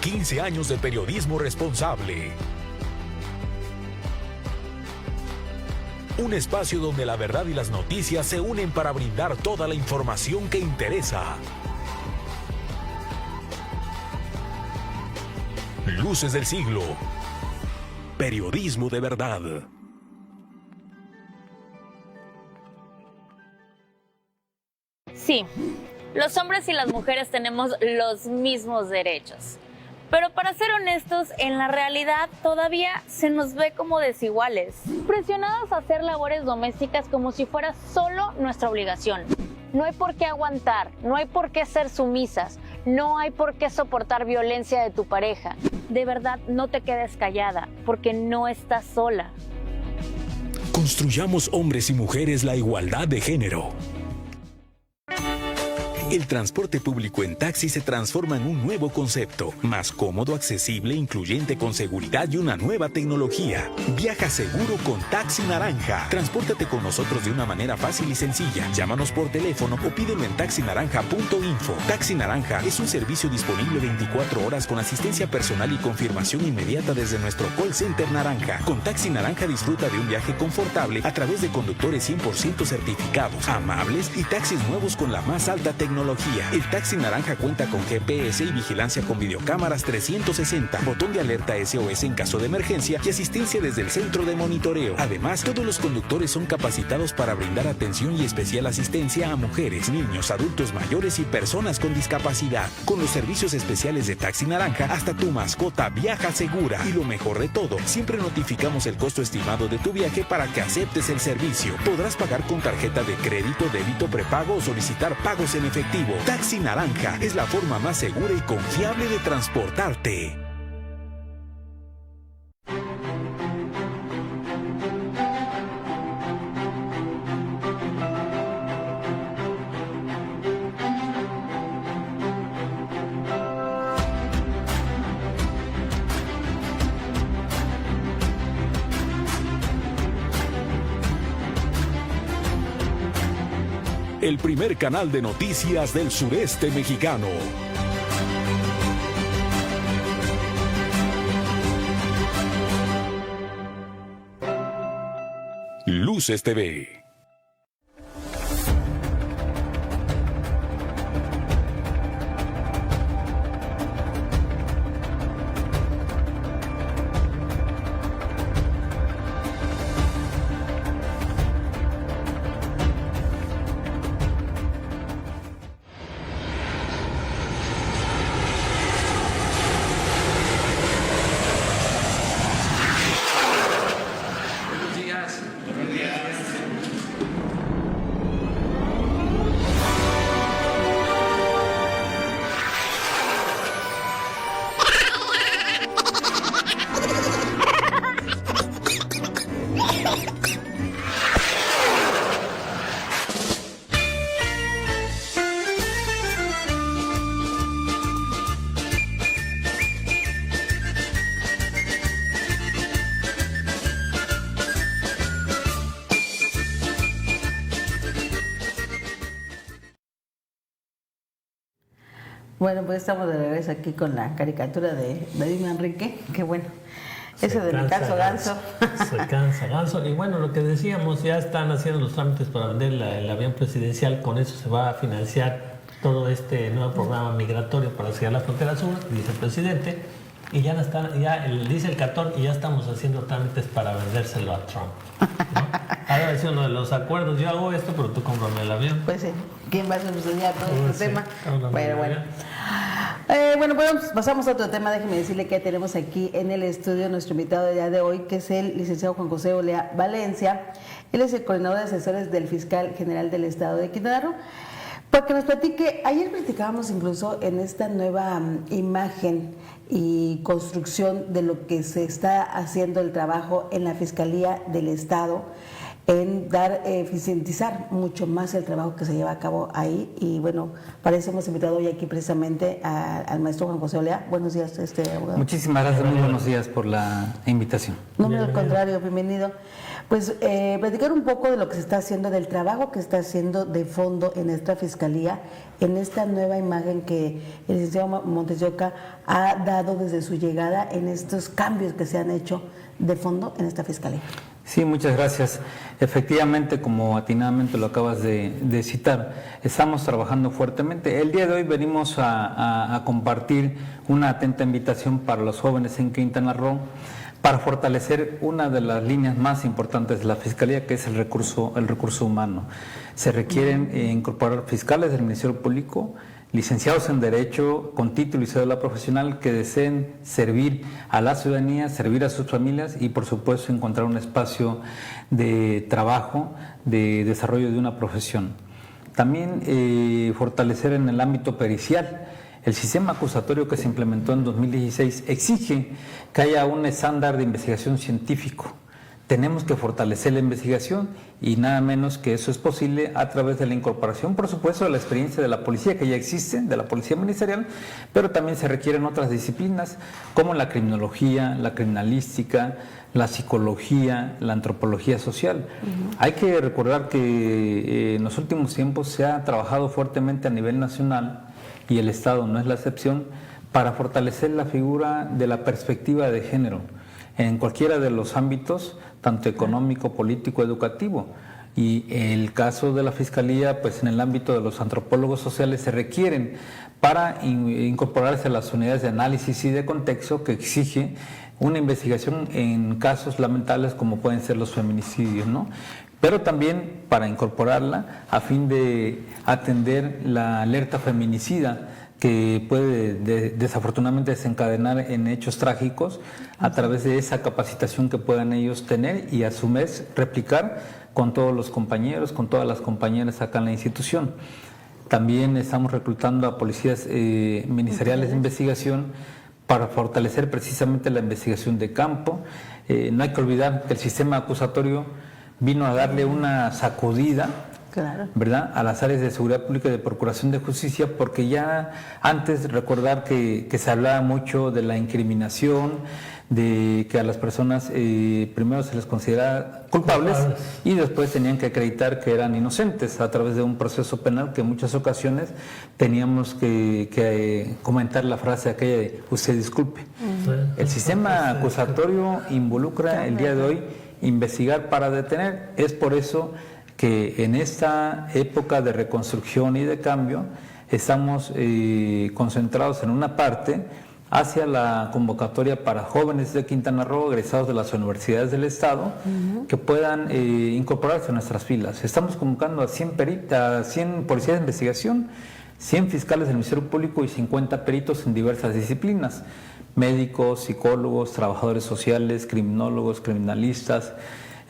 15 años de periodismo responsable. Un espacio donde la verdad y las noticias se unen para brindar toda la información que interesa. Luces del siglo. Periodismo de verdad. Sí, los hombres y las mujeres tenemos los mismos derechos. Pero para ser honestos, en la realidad todavía se nos ve como desiguales, presionadas a hacer labores domésticas como si fuera solo nuestra obligación. No hay por qué aguantar, no hay por qué ser sumisas, no hay por qué soportar violencia de tu pareja. De verdad, no te quedes callada, porque no estás sola. Construyamos hombres y mujeres la igualdad de género. El transporte público en taxi se transforma en un nuevo concepto, más cómodo, accesible, incluyente, con seguridad y una nueva tecnología. Viaja seguro con Taxi Naranja. Transpórtate con nosotros de una manera fácil y sencilla. Llámanos por teléfono o pídelo en taxinaranja.info. Taxi Naranja es un servicio disponible 24 horas con asistencia personal y confirmación inmediata desde nuestro call center Naranja. Con Taxi Naranja disfruta de un viaje confortable a través de conductores 100% certificados, amables y taxis nuevos con la más alta tecnología. El Taxi Naranja cuenta con GPS y vigilancia con videocámaras 360, botón de alerta SOS en caso de emergencia y asistencia desde el centro de monitoreo. Además, todos los conductores son capacitados para brindar atención y especial asistencia a mujeres, niños, adultos mayores y personas con discapacidad. Con los servicios especiales de Taxi Naranja, hasta tu mascota viaja segura. Y lo mejor de todo, siempre notificamos el costo estimado de tu viaje para que aceptes el servicio. Podrás pagar con tarjeta de crédito, débito, prepago o solicitar pagos en efectivo. Taxi Naranja es la forma más segura y confiable de transportarte. El primer canal de noticias del sureste mexicano. Luces TV. Bueno, pues estamos de regreso aquí con la caricatura de David Manrique, que bueno, eso de me canso ganso. Se cansa ganso. Y bueno, lo que decíamos, ya están haciendo los trámites para vender el avión presidencial, con eso se va a financiar todo este nuevo programa migratorio para sellar la frontera sur, dice el presidente, y ya dice el Catón, y ya estamos haciendo trámites para vendérselo a Trump, ¿no? Ahora es uno de los acuerdos, yo hago esto, pero tú cómprame el avión. Pues sí, ¿quién va a solucionar todo este tema? Bueno, pues pasamos a otro tema. Déjeme decirle que tenemos aquí en el estudio nuestro invitado del día de hoy, que es el licenciado Juan José Olea Valencia. Él es el coordinador de asesores del fiscal general del estado de Quintana Roo. Para que nos platique, ayer platicábamos incluso en esta nueva imagen y construcción de lo que se está haciendo el trabajo en la Fiscalía del Estado, en eficientizar mucho más el trabajo que se lleva a cabo ahí. Y bueno, para eso hemos invitado hoy aquí precisamente al maestro Juan José Olea. Buenos días, abogado. Muchísimas gracias, muy buenos días por la invitación. No, al contrario, bienvenido. Pues platicar un poco de lo que se está haciendo, del trabajo que está haciendo de fondo en esta Fiscalía, en esta nueva imagen que el licenciado Montes de Oca ha dado desde su llegada, en estos cambios que se han hecho de fondo en esta Fiscalía. Sí, muchas gracias. Efectivamente, como atinadamente lo acabas de citar, estamos trabajando fuertemente. El día de hoy venimos a compartir una atenta invitación para los jóvenes en Quintana Roo para fortalecer una de las líneas más importantes de la Fiscalía, que es el recurso humano. Se requieren incorporar fiscales del Ministerio Público, licenciados en Derecho con título y cédula profesional que deseen servir a la ciudadanía, servir a sus familias y por supuesto encontrar un espacio de trabajo, de desarrollo de una profesión. También fortalecer en el ámbito pericial. El sistema acusatorio que se implementó en 2016 exige que haya un estándar de investigación científico. Tenemos que fortalecer la investigación y nada menos que eso es posible a través de la incorporación, por supuesto, de la experiencia de la policía que ya existe, de la policía ministerial, pero también se requieren otras disciplinas como la criminología, la criminalística, la psicología, la antropología social. Hay que recordar que en los últimos tiempos se ha trabajado fuertemente a nivel nacional, y el Estado no es la excepción, para fortalecer la figura de la perspectiva de género en cualquiera de los ámbitos, tanto económico, político, educativo. Y el caso de la Fiscalía, pues en el ámbito de los antropólogos sociales se requieren para incorporarse a las unidades de análisis y de contexto que exige una investigación en casos lamentables como pueden ser los feminicidios, ¿no? Pero también para incorporarla a fin de atender la alerta feminicida que puede desafortunadamente desencadenar en hechos trágicos a través de esa capacitación que puedan ellos tener y a su vez replicar con todos los compañeros, con todas las compañeras acá en la institución. También estamos reclutando a policías ministeriales de investigación para fortalecer precisamente la investigación de campo. No hay que olvidar que el sistema acusatorio vino a darle una sacudida, ¿verdad?, a las áreas de seguridad pública y de procuración de justicia, porque ya antes recordar que se hablaba mucho de la incriminación, de que a las personas primero se les consideraba culpables y después tenían que acreditar que eran inocentes a través de un proceso penal que en muchas ocasiones teníamos que comentar la frase aquella de usted disculpe. El sistema acusatorio involucra el día de hoy investigar para detener. Es por eso que en esta época de reconstrucción y de cambio estamos concentrados en una parte hacia la convocatoria para jóvenes de Quintana Roo, egresados de las universidades del Estado, que puedan incorporarse a nuestras filas. Estamos convocando a 100 policías de investigación, 100 fiscales del Ministerio Público y 50 peritos en diversas disciplinas: médicos, psicólogos, trabajadores sociales, criminólogos, criminalistas,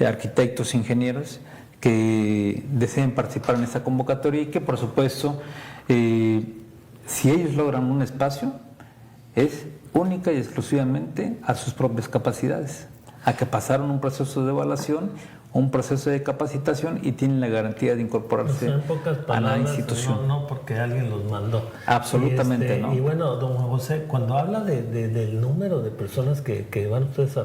arquitectos, ingenieros, que deseen participar en esta convocatoria y que, por supuesto, si ellos logran un espacio, es única y exclusivamente a sus propias capacidades, a que pasaron un proceso de evaluación, un proceso de capacitación y tienen la garantía de incorporarse en pocas palabras, a la institución. No porque alguien los mandó. Absolutamente no. Y bueno, don Juan José, cuando habla del número de personas que van ustedes a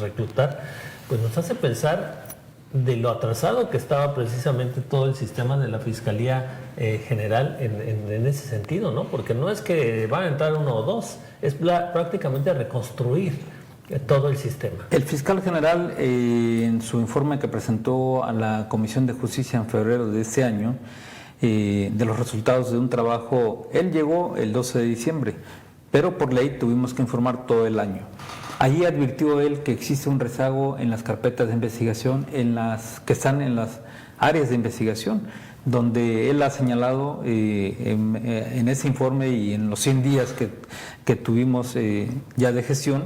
reclutar, pues nos hace pensar de lo atrasado que estaba precisamente todo el sistema de la Fiscalía General en ese sentido, ¿no? Porque no es que van a entrar uno o dos, es prácticamente reconstruir todo el sistema. El fiscal general, en su informe que presentó a la Comisión de Justicia en febrero de este año, de los resultados de un trabajo, él llegó el 12 de diciembre, pero por ley tuvimos que informar todo el año. Allí advirtió él que existe un rezago en las carpetas de investigación, que están en las áreas de investigación, donde él ha señalado en ese informe y en los 100 días que tuvimos ya de gestión,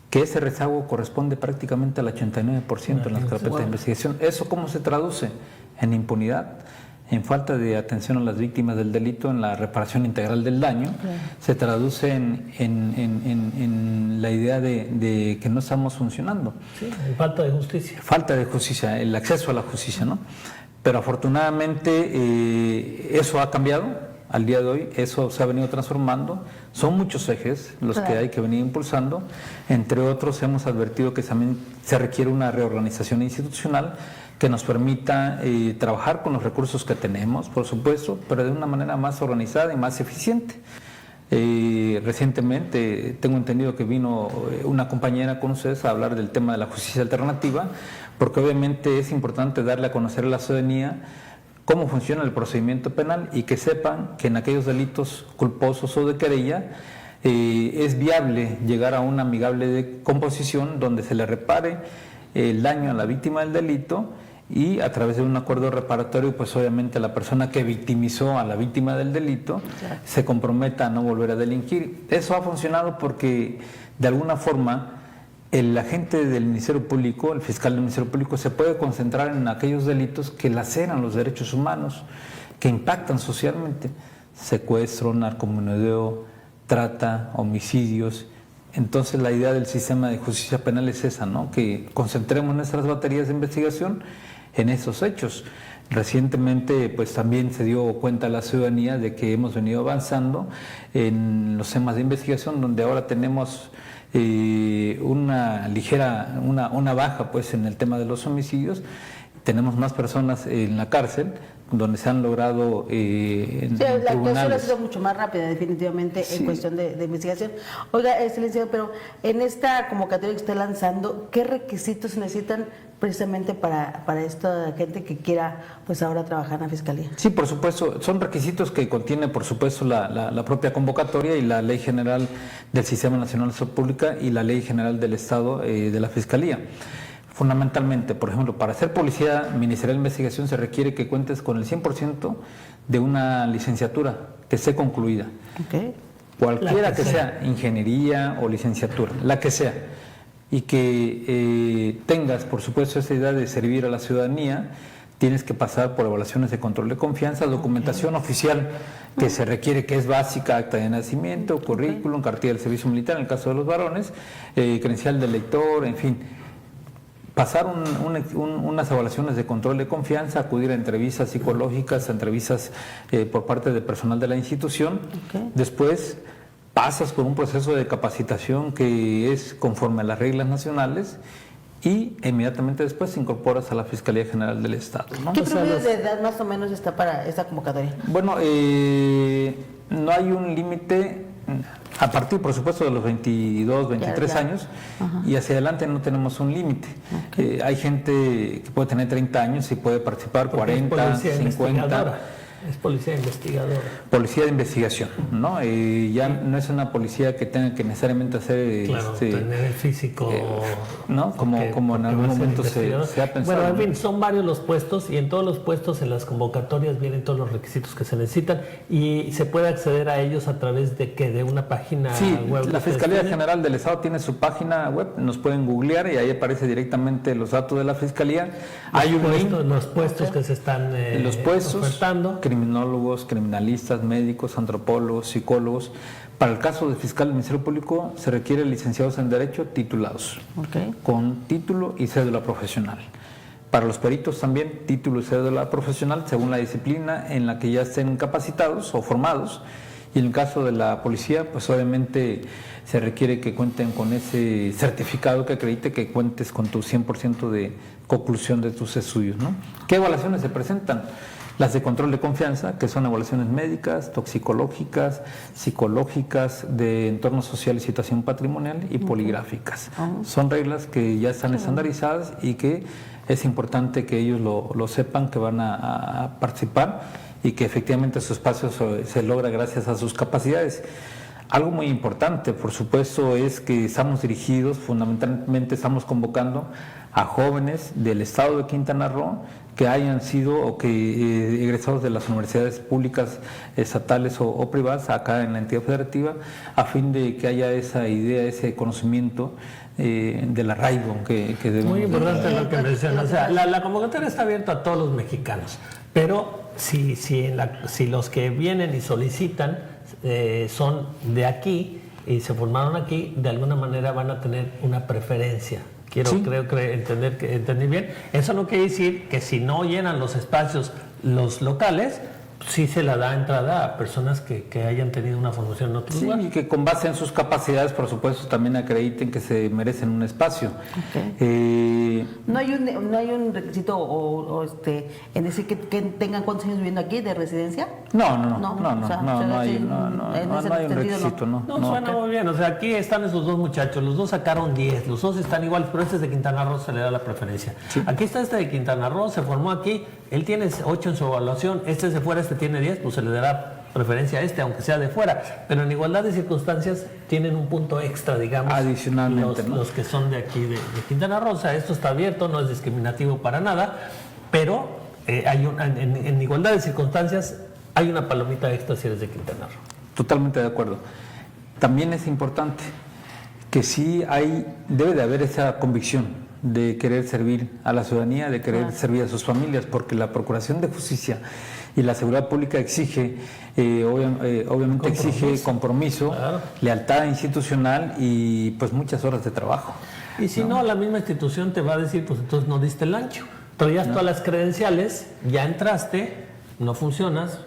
que ese rezago corresponde prácticamente al 89% en las carpetas de investigación. ¿Eso cómo se traduce? En impunidad, en falta de atención a las víctimas del delito, en la reparación integral del daño, se traduce en la idea de que no estamos funcionando. Sí, en falta de justicia. Falta de justicia, el acceso a la justicia, ¿no? Pero afortunadamente eso ha cambiado. Al día de hoy eso se ha venido transformando. Son muchos ejes los que hay que venir impulsando. Entre otros, hemos advertido que también se requiere una reorganización institucional que nos permita trabajar con los recursos que tenemos, por supuesto, pero de una manera más organizada y más eficiente. Recientemente tengo entendido que vino una compañera con ustedes a hablar del tema de la justicia alternativa, porque obviamente es importante darle a conocer a la ciudadanía cómo funciona el procedimiento penal y que sepan que en aquellos delitos culposos o de querella es viable llegar a una amigable composición donde se le repare el daño a la víctima del delito y a través de un acuerdo reparatorio, pues obviamente la persona que victimizó a la víctima del delito se comprometa a no volver a delinquir. Eso ha funcionado porque de alguna forma el agente del Ministerio Público, el fiscal del Ministerio Público, se puede concentrar en aquellos delitos que laceran los derechos humanos, que impactan socialmente: secuestro, narcomenudeo, trata, homicidios. Entonces la idea del sistema de justicia penal es esa, ¿no? Que concentremos nuestras baterías de investigación en esos hechos. Recientemente pues también se dio cuenta la ciudadanía de que hemos venido avanzando en los temas de investigación, donde ahora tenemos una baja pues en el tema de los homicidios. Tenemos más personas en la cárcel, donde se han logrado en la actuación tribunales. ha sido mucho más rápida definitivamente en cuestión de investigación. Oiga, licenciado, pero en esta convocatoria que está lanzando, ¿qué requisitos se necesitan precisamente para esta gente que quiera pues ahora trabajar en la Fiscalía? Sí, por supuesto, son requisitos que contiene por supuesto la propia convocatoria y la Ley General del Sistema Nacional de Salud Pública y la Ley General del Estado de la Fiscalía. Fundamentalmente, por ejemplo, para ser policía ministerial de investigación se requiere que cuentes con el 100% de una licenciatura que esté concluida. Cualquiera que sea, ingeniería o licenciatura, la que sea. Y que tengas, por supuesto, esa idea de servir a la ciudadanía. Tienes que pasar por evaluaciones de control de confianza, documentación oficial que se requiere, que es básica: acta de nacimiento, currículum, cartilla del servicio militar en el caso de los varones, credencial del lector, en fin. Pasar unas evaluaciones de control de confianza, acudir a entrevistas psicológicas, a entrevistas por parte del personal de la institución. Después pasas por un proceso de capacitación que es conforme a las reglas nacionales y inmediatamente después te incorporas a la Fiscalía General del Estado, ¿no? ¿Qué promedio de edad más o menos está para esta convocatoria? Bueno, no hay un límite. A partir, por supuesto, de los 22, 23 años y hacia adelante no tenemos un límite. Hay gente que puede tener 30 años y puede participar, porque 40, 50. Es policía investigadora. Policía de investigación, ¿no? Ya no es una policía que tenga que necesariamente hacer... tener el físico... ¿no? Como en algún momento se ha pensado. Bueno, en fin, son varios los puestos y en todos los puestos, en las convocatorias, vienen todos los requisitos que se necesitan y se puede acceder a ellos a través de ¿qué? De una página web. La Fiscalía General del Estado tiene su página web, nos pueden googlear y ahí aparece directamente los datos de la Fiscalía. Los puestos que se están ofertando. Criminólogos, criminalistas, médicos, antropólogos, psicólogos. Para el caso del fiscal del Ministerio Público se requiere licenciados en Derecho titulados, con título y cédula profesional. Para los peritos también título y cédula profesional según la disciplina en la que ya estén capacitados o formados Y en el caso de la policía, pues obviamente se requiere que cuenten con ese certificado que acredite que cuentes con tu 100% de conclusión de tus estudios, ¿no? ¿Qué evaluaciones se presentan? Las de control de confianza, que son evaluaciones médicas, toxicológicas, psicológicas, de entorno social y situación patrimonial y poligráficas. Son reglas que ya están estandarizadas y que es importante que ellos lo sepan, que van a participar y que efectivamente su espacio se logra gracias a sus capacidades. Algo muy importante, por supuesto, es que estamos dirigidos, fundamentalmente estamos convocando a jóvenes del estado de Quintana Roo que hayan sido o que egresados de las universidades públicas, estatales o privadas acá en la entidad federativa, a fin de que haya esa idea, ese conocimiento del arraigo que debemos. Muy importante lo que mencionas. O sea, la convocatoria está abierta a todos los mexicanos, pero si los que vienen y solicitan son de aquí y se formaron aquí, de alguna manera van a tener una preferencia. Entendí bien. Eso no quiere decir que si no llenan los espacios los locales, sí se la da entrada a personas que hayan tenido una formación en otro lugar. Y que con base en sus capacidades, por supuesto, también acrediten que se merecen un espacio. ¿No hay un requisito en decir que tengan cuántos años viviendo aquí de residencia? No hay un requisito. No, suena muy bien. O sea, aquí están esos dos muchachos, los dos sacaron 10, los dos están iguales, pero este es de Quintana Roo, se le da la preferencia. Sí. Aquí está este de Quintana Roo, se formó aquí, él tiene 8 en su evaluación, este es de fuera, este tiene 10, pues se le dará preferencia a este, aunque sea de fuera. Pero en igualdad de circunstancias tienen un punto extra, digamos, adicionalmente, los que son de aquí de Quintana Roo. O sea, esto está abierto, no es discriminativo para nada, pero en igualdad de circunstancias hay una palomita extra si eres de Quintana Roo. Totalmente de acuerdo. También es importante que sí debe de haber esa convicción de querer servir a la ciudadanía, de querer servir a sus familias, porque la Procuración de Justicia y la Seguridad Pública exige, obviamente exige compromiso, lealtad institucional y pues muchas horas de trabajo. Y si no, la misma institución te va a decir, pues entonces no diste el ancho, traías todas las credenciales, ya entraste, no funcionas,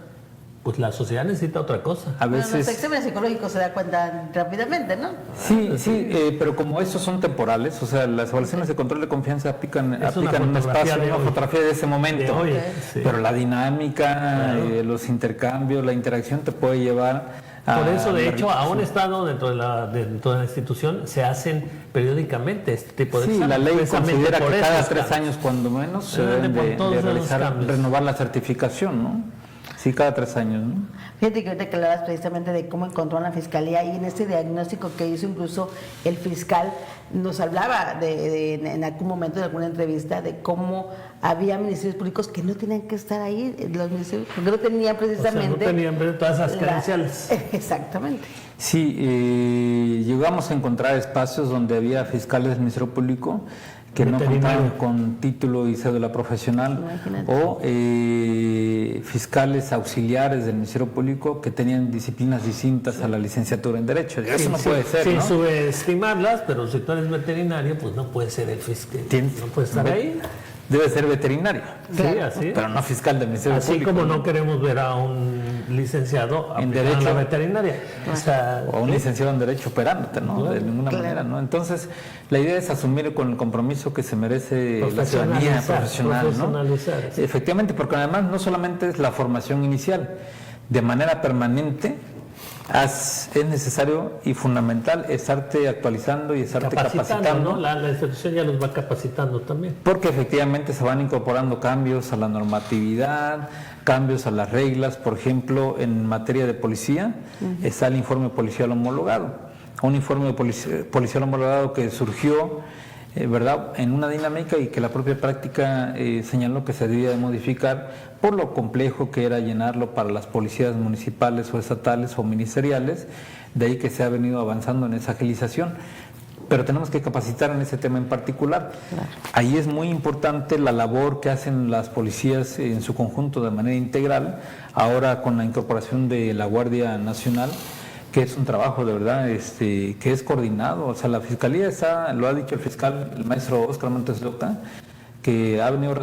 pues la sociedad necesita otra cosa. A veces... Los exámenes psicológicos se da cuenta rápidamente, ¿no? Sí, pero como estos son temporales, o sea, las evaluaciones de control de confianza aplican un espacio, una fotografía de ese momento, pero la dinámica, los intercambios, la interacción te puede llevar a... Por eso, de hecho, a un estado dentro de la institución se hacen periódicamente este tipo de exámenes. Sí, la ley considera que cada 3 años, cuando menos, se deben de realizar, renovar la certificación, ¿no? Sí, cada 3 años, ¿no? Fíjate que ahorita que hablabas precisamente de cómo encontró la fiscalía y en este diagnóstico que hizo incluso el fiscal nos hablaba en algún momento de alguna entrevista de cómo había ministerios públicos que no tenían que estar ahí, los ministerios porque no tenían precisamente... O sea, no tenían todas esas credenciales. Exactamente. Sí, llegamos a encontrar espacios donde había fiscales del Ministerio Público que no contaban con título y cédula profesional, o fiscales auxiliares del Ministerio Público que tenían disciplinas distintas a la licenciatura en Derecho. Eso no puede ser, sin subestimarlas, pero si tú eres veterinario, pues no puede ser el fiscal, no puede estar ahí. Debe ser veterinario, así, pero no fiscal del Ministerio Público. Así como no queremos ver a un licenciado en Derecho, a la veterinaria. O a un licenciado en Derecho operándote, ¿no? De ninguna manera, ¿no? Entonces, la idea es asumir con el compromiso que se merece la ciudadanía profesional, ¿no? Efectivamente, porque además no solamente es la formación inicial, de manera permanente es necesario y fundamental estarte actualizando y estarte capacitando. ¿No? La institución ya los va capacitando también. Porque efectivamente se van incorporando cambios a la normatividad, cambios a las reglas. Por ejemplo, en materia de policía está el informe policial homologado. Un informe policial homologado que surgió ¿verdad?, en una dinámica y que la propia práctica señaló que se debía de modificar por lo complejo que era llenarlo para las policías municipales o estatales o ministeriales, de ahí que se ha venido avanzando en esa agilización. Pero tenemos que capacitar en ese tema en particular. Claro. Ahí es muy importante la labor que hacen las policías en su conjunto de manera integral, ahora con la incorporación de la Guardia Nacional, que es un trabajo de verdad que es coordinado. O sea, la Fiscalía está, lo ha dicho el fiscal, el maestro Óscar Montes de Oca, que ha venido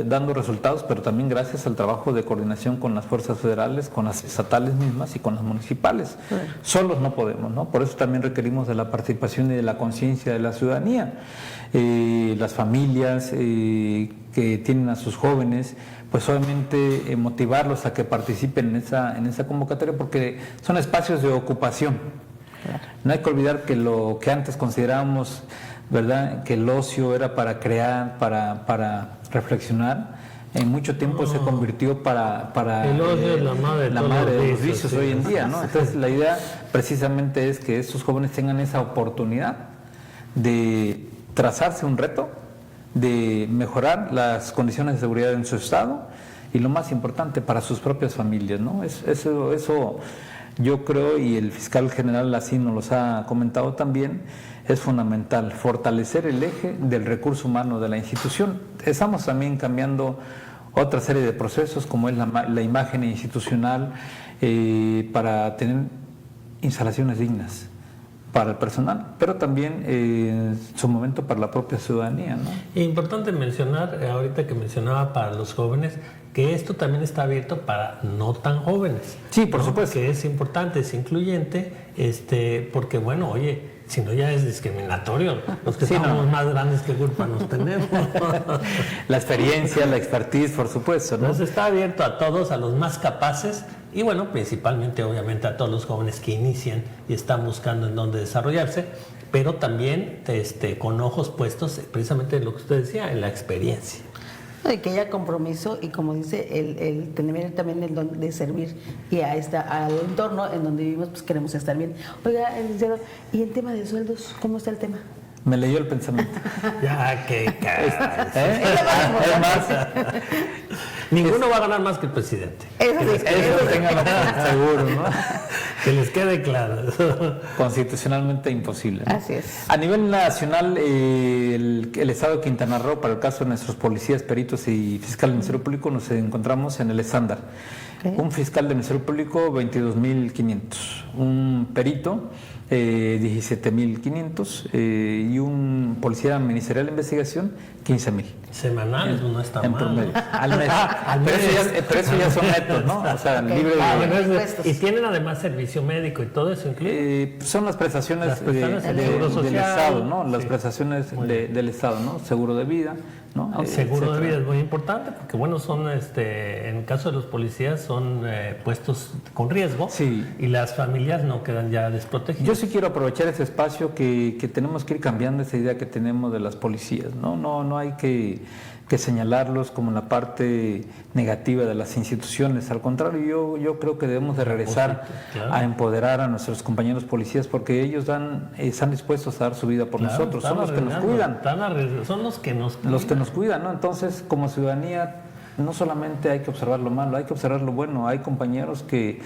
dando resultados, pero también gracias al trabajo de coordinación con las fuerzas federales, con las estatales mismas y con las municipales. Solos no podemos, ¿no? Por eso también requerimos de la participación y de la conciencia de la ciudadanía. Las familias que tienen a sus jóvenes, pues obviamente motivarlos a que participen en esa convocatoria, porque son espacios de ocupación. No hay que olvidar que lo que antes considerábamos, ¿verdad?, que el ocio era para crear, para reflexionar, en mucho tiempo se convirtió para el ocio es la madre de los vicios hoy en día, ¿no? Entonces la idea precisamente es que estos jóvenes tengan esa oportunidad de trazarse un reto, de mejorar las condiciones de seguridad en su estado y lo más importante, para sus propias familias, ¿no? Eso yo creo, y el fiscal general así nos los ha comentado también, es fundamental, fortalecer el eje del recurso humano de la institución. Estamos también cambiando otra serie de procesos, como es la imagen institucional, para tener instalaciones dignas para el personal, pero también en su momento para la propia ciudadanía, ¿no? Importante mencionar, ahorita que mencionaba para los jóvenes, que esto también está abierto para no tan jóvenes. Sí, por supuesto. Que es importante, es incluyente, porque bueno, oye, si no ya es discriminatorio, los que somos más grandes, ¿qué culpa nos tenemos? La experiencia, la expertise, por supuesto, ¿no? Entonces está abierto a todos, a los más capaces y bueno, principalmente obviamente a todos los jóvenes que inician y están buscando en dónde desarrollarse, pero también con ojos puestos precisamente en lo que usted decía, en la experiencia. Y que haya compromiso y, como dice, el tener también el don de servir y al entorno en donde vivimos, pues queremos estar bien. Oiga, licenciado, y en tema de sueldos, ¿cómo está el tema? Me leyó el pensamiento. Ya, qué Ninguno va a ganar más que el presidente. Eso ténganlo seguro, ¿no? Que les quede claro. Constitucionalmente imposible, ¿no? Así es. A nivel nacional, el Estado de Quintana Roo, para el caso de nuestros policías, peritos y fiscal del Ministerio Público, nos encontramos en el estándar. Un fiscal del Ministerio Público, 22,500. Un perito, 17,500. Y un policía ministerial de investigación, 15,000. Semanales, no está en mal. Promedio. Al mes. Pero eso ya son netos, ¿no? O sea, libre de... Y tienen además servicio médico y todo eso incluye. Son las prestaciones, del Estado, ¿no? Las prestaciones del Estado, ¿no? Seguro de vida, ¿no? Seguro de vida es muy importante porque, bueno, son, en el caso de los policías, son puestos con riesgo, sí, y las familias no quedan ya desprotegidas. Yo sí quiero aprovechar ese espacio que tenemos que ir cambiando esa idea que tenemos de las policías, ¿no? No hay que señalarlos como la parte negativa de las instituciones. Al contrario, yo creo que debemos de regresar a empoderar a nuestros compañeros policías, porque ellos están dispuestos a dar su vida por nosotros, son los que nos cuidan. Son los que nos cuidan. Los que nos cuidan, ¿no? Entonces, como ciudadanía, no solamente hay que observar lo malo, hay que observar lo bueno. Hay compañeros que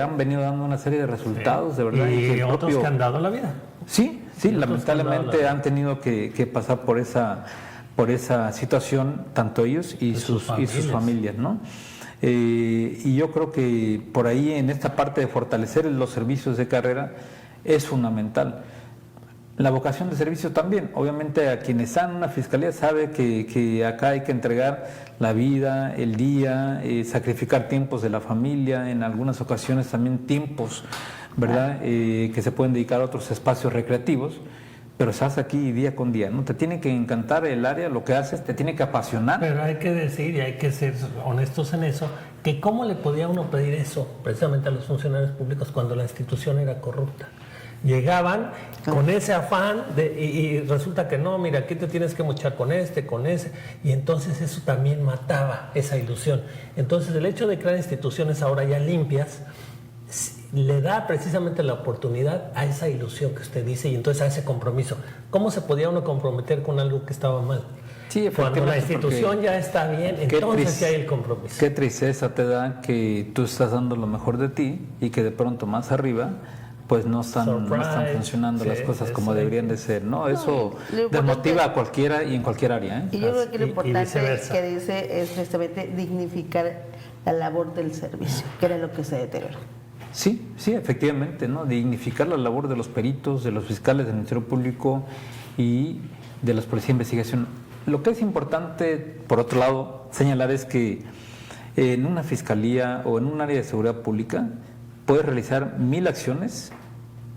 han venido dando una serie de resultados, de verdad. Y otros que han dado la vida. Sí, lamentablemente han tenido que pasar por esa situación, tanto ellos y sus familias, ¿no? Y yo creo que por ahí, en esta parte de fortalecer los servicios de carrera, es fundamental. La vocación de servicio también. Obviamente, a quienes están en una fiscalía sabe que acá hay que entregar la vida, el día, sacrificar tiempos de la familia, en algunas ocasiones también tiempos, ¿verdad? Que se pueden dedicar a otros espacios recreativos. Pero estás aquí día con día, ¿no? Te tiene que encantar el área, lo que haces, te tiene que apasionar. Pero hay que decir, y hay que ser honestos en eso, que cómo le podía uno pedir eso precisamente a los funcionarios públicos cuando la institución era corrupta. Llegaban con ese afán y resulta que no, mira, aquí te tienes que mochar con ese, y entonces eso también mataba esa ilusión. Entonces el hecho de crear instituciones ahora ya limpias le da precisamente la oportunidad a esa ilusión que usted dice y entonces a ese compromiso. ¿Cómo se podía uno comprometer con algo que estaba mal? Sí, cuando la institución ya está bien, entonces ya hay el compromiso. Qué tristeza te da que tú estás dando lo mejor de ti y que de pronto más arriba pues no están funcionando las cosas como deberían de ser, ¿no? Eso desmotiva a cualquiera y en cualquier área, ¿eh? Y yo creo que lo importante que dice es justamente dignificar la labor del servicio, que era lo que se deterioró. Sí, efectivamente, ¿no? Dignificar la labor de los peritos, de los fiscales del Ministerio Público y de los policías de investigación. Lo que es importante, por otro lado, señalar es que en una fiscalía o en un área de seguridad pública puedes realizar 1000 acciones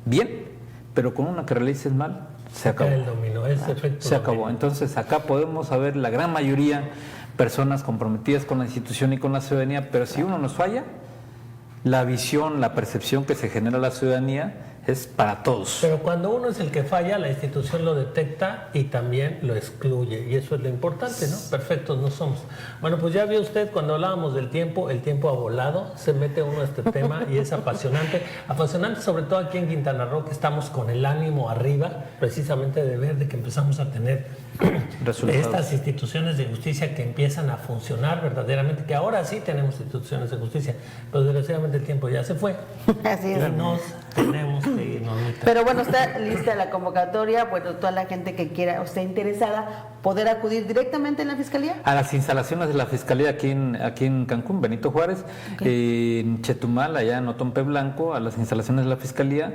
bien, pero con una que realices mal, se acabó. El dominó, ese efecto Se acabó. Entonces acá podemos saber la gran mayoría personas comprometidas con la institución y con la ciudadanía, pero si uno nos falla, la visión, la percepción que se genera a la ciudadanía es para todos. Pero cuando uno es el que falla, la institución lo detecta y también lo excluye. Y eso es lo importante, ¿no? Perfectos no somos. Bueno, pues ya vio usted cuando hablábamos del tiempo, el tiempo ha volado, se mete uno a este tema y es apasionante. Apasionante sobre todo aquí en Quintana Roo, que estamos con el ánimo arriba, precisamente de ver de que empezamos a tener estas instituciones de justicia que empiezan a funcionar verdaderamente, que ahora sí tenemos instituciones de justicia, pero desgraciadamente el tiempo ya se fue. Así es. Y nos tenemos que ir. Pero bueno, está lista la convocatoria, bueno, toda la gente que quiera o esté interesada, poder acudir directamente en la Fiscalía. A las instalaciones de la Fiscalía aquí en Cancún, Benito Juárez, en Chetumal, allá en Otompe Blanco, a las instalaciones de la Fiscalía,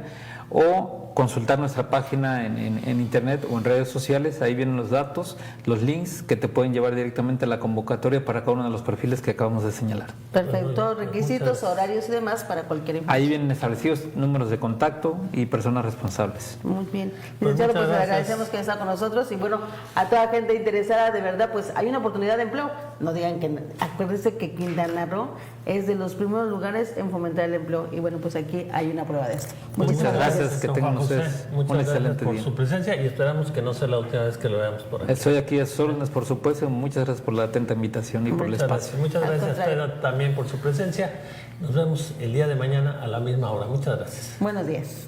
o consultar nuestra página en internet o en redes sociales. Ahí vienen los datos, los links que te pueden llevar directamente a la convocatoria para cada uno de los perfiles que acabamos de señalar. Perfecto, requisitos, horarios y demás para cualquier información. Ahí vienen establecidos números de contacto y personas responsables. Muy bien. Licenciado, pues le agradecemos que está con nosotros y bueno, a toda gente interesada, de verdad, pues hay una oportunidad de empleo. No digan que no. Acuérdense que Quintana Roo es de los primeros lugares en fomentar el empleo y bueno, pues aquí hay una prueba de esto. Muchas gracias, que tengan ustedes un excelente por día. su presencia y esperamos que no sea la última vez que lo veamos por aquí. Estoy aquí a sus órdenes, por supuesto. Muchas gracias por la atenta invitación y por el espacio. Muchas gracias a usted también por su presencia. Nos vemos el día de mañana a la misma hora. Muchas gracias. Buenos días.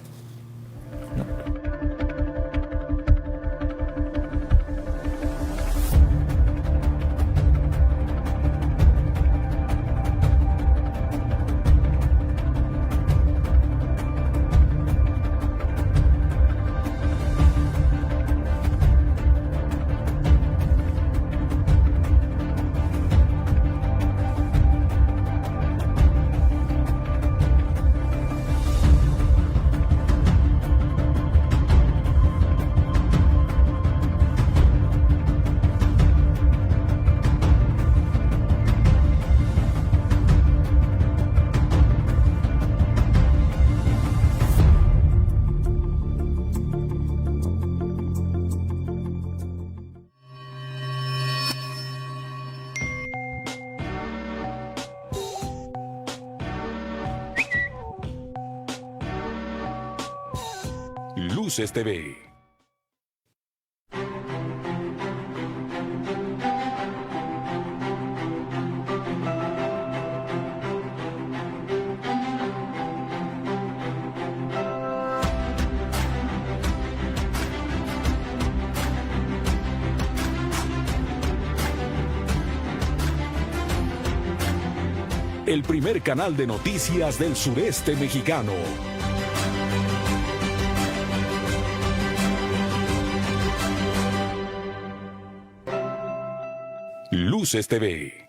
Luces TV. El primer canal de noticias del sureste mexicano. Luces TV.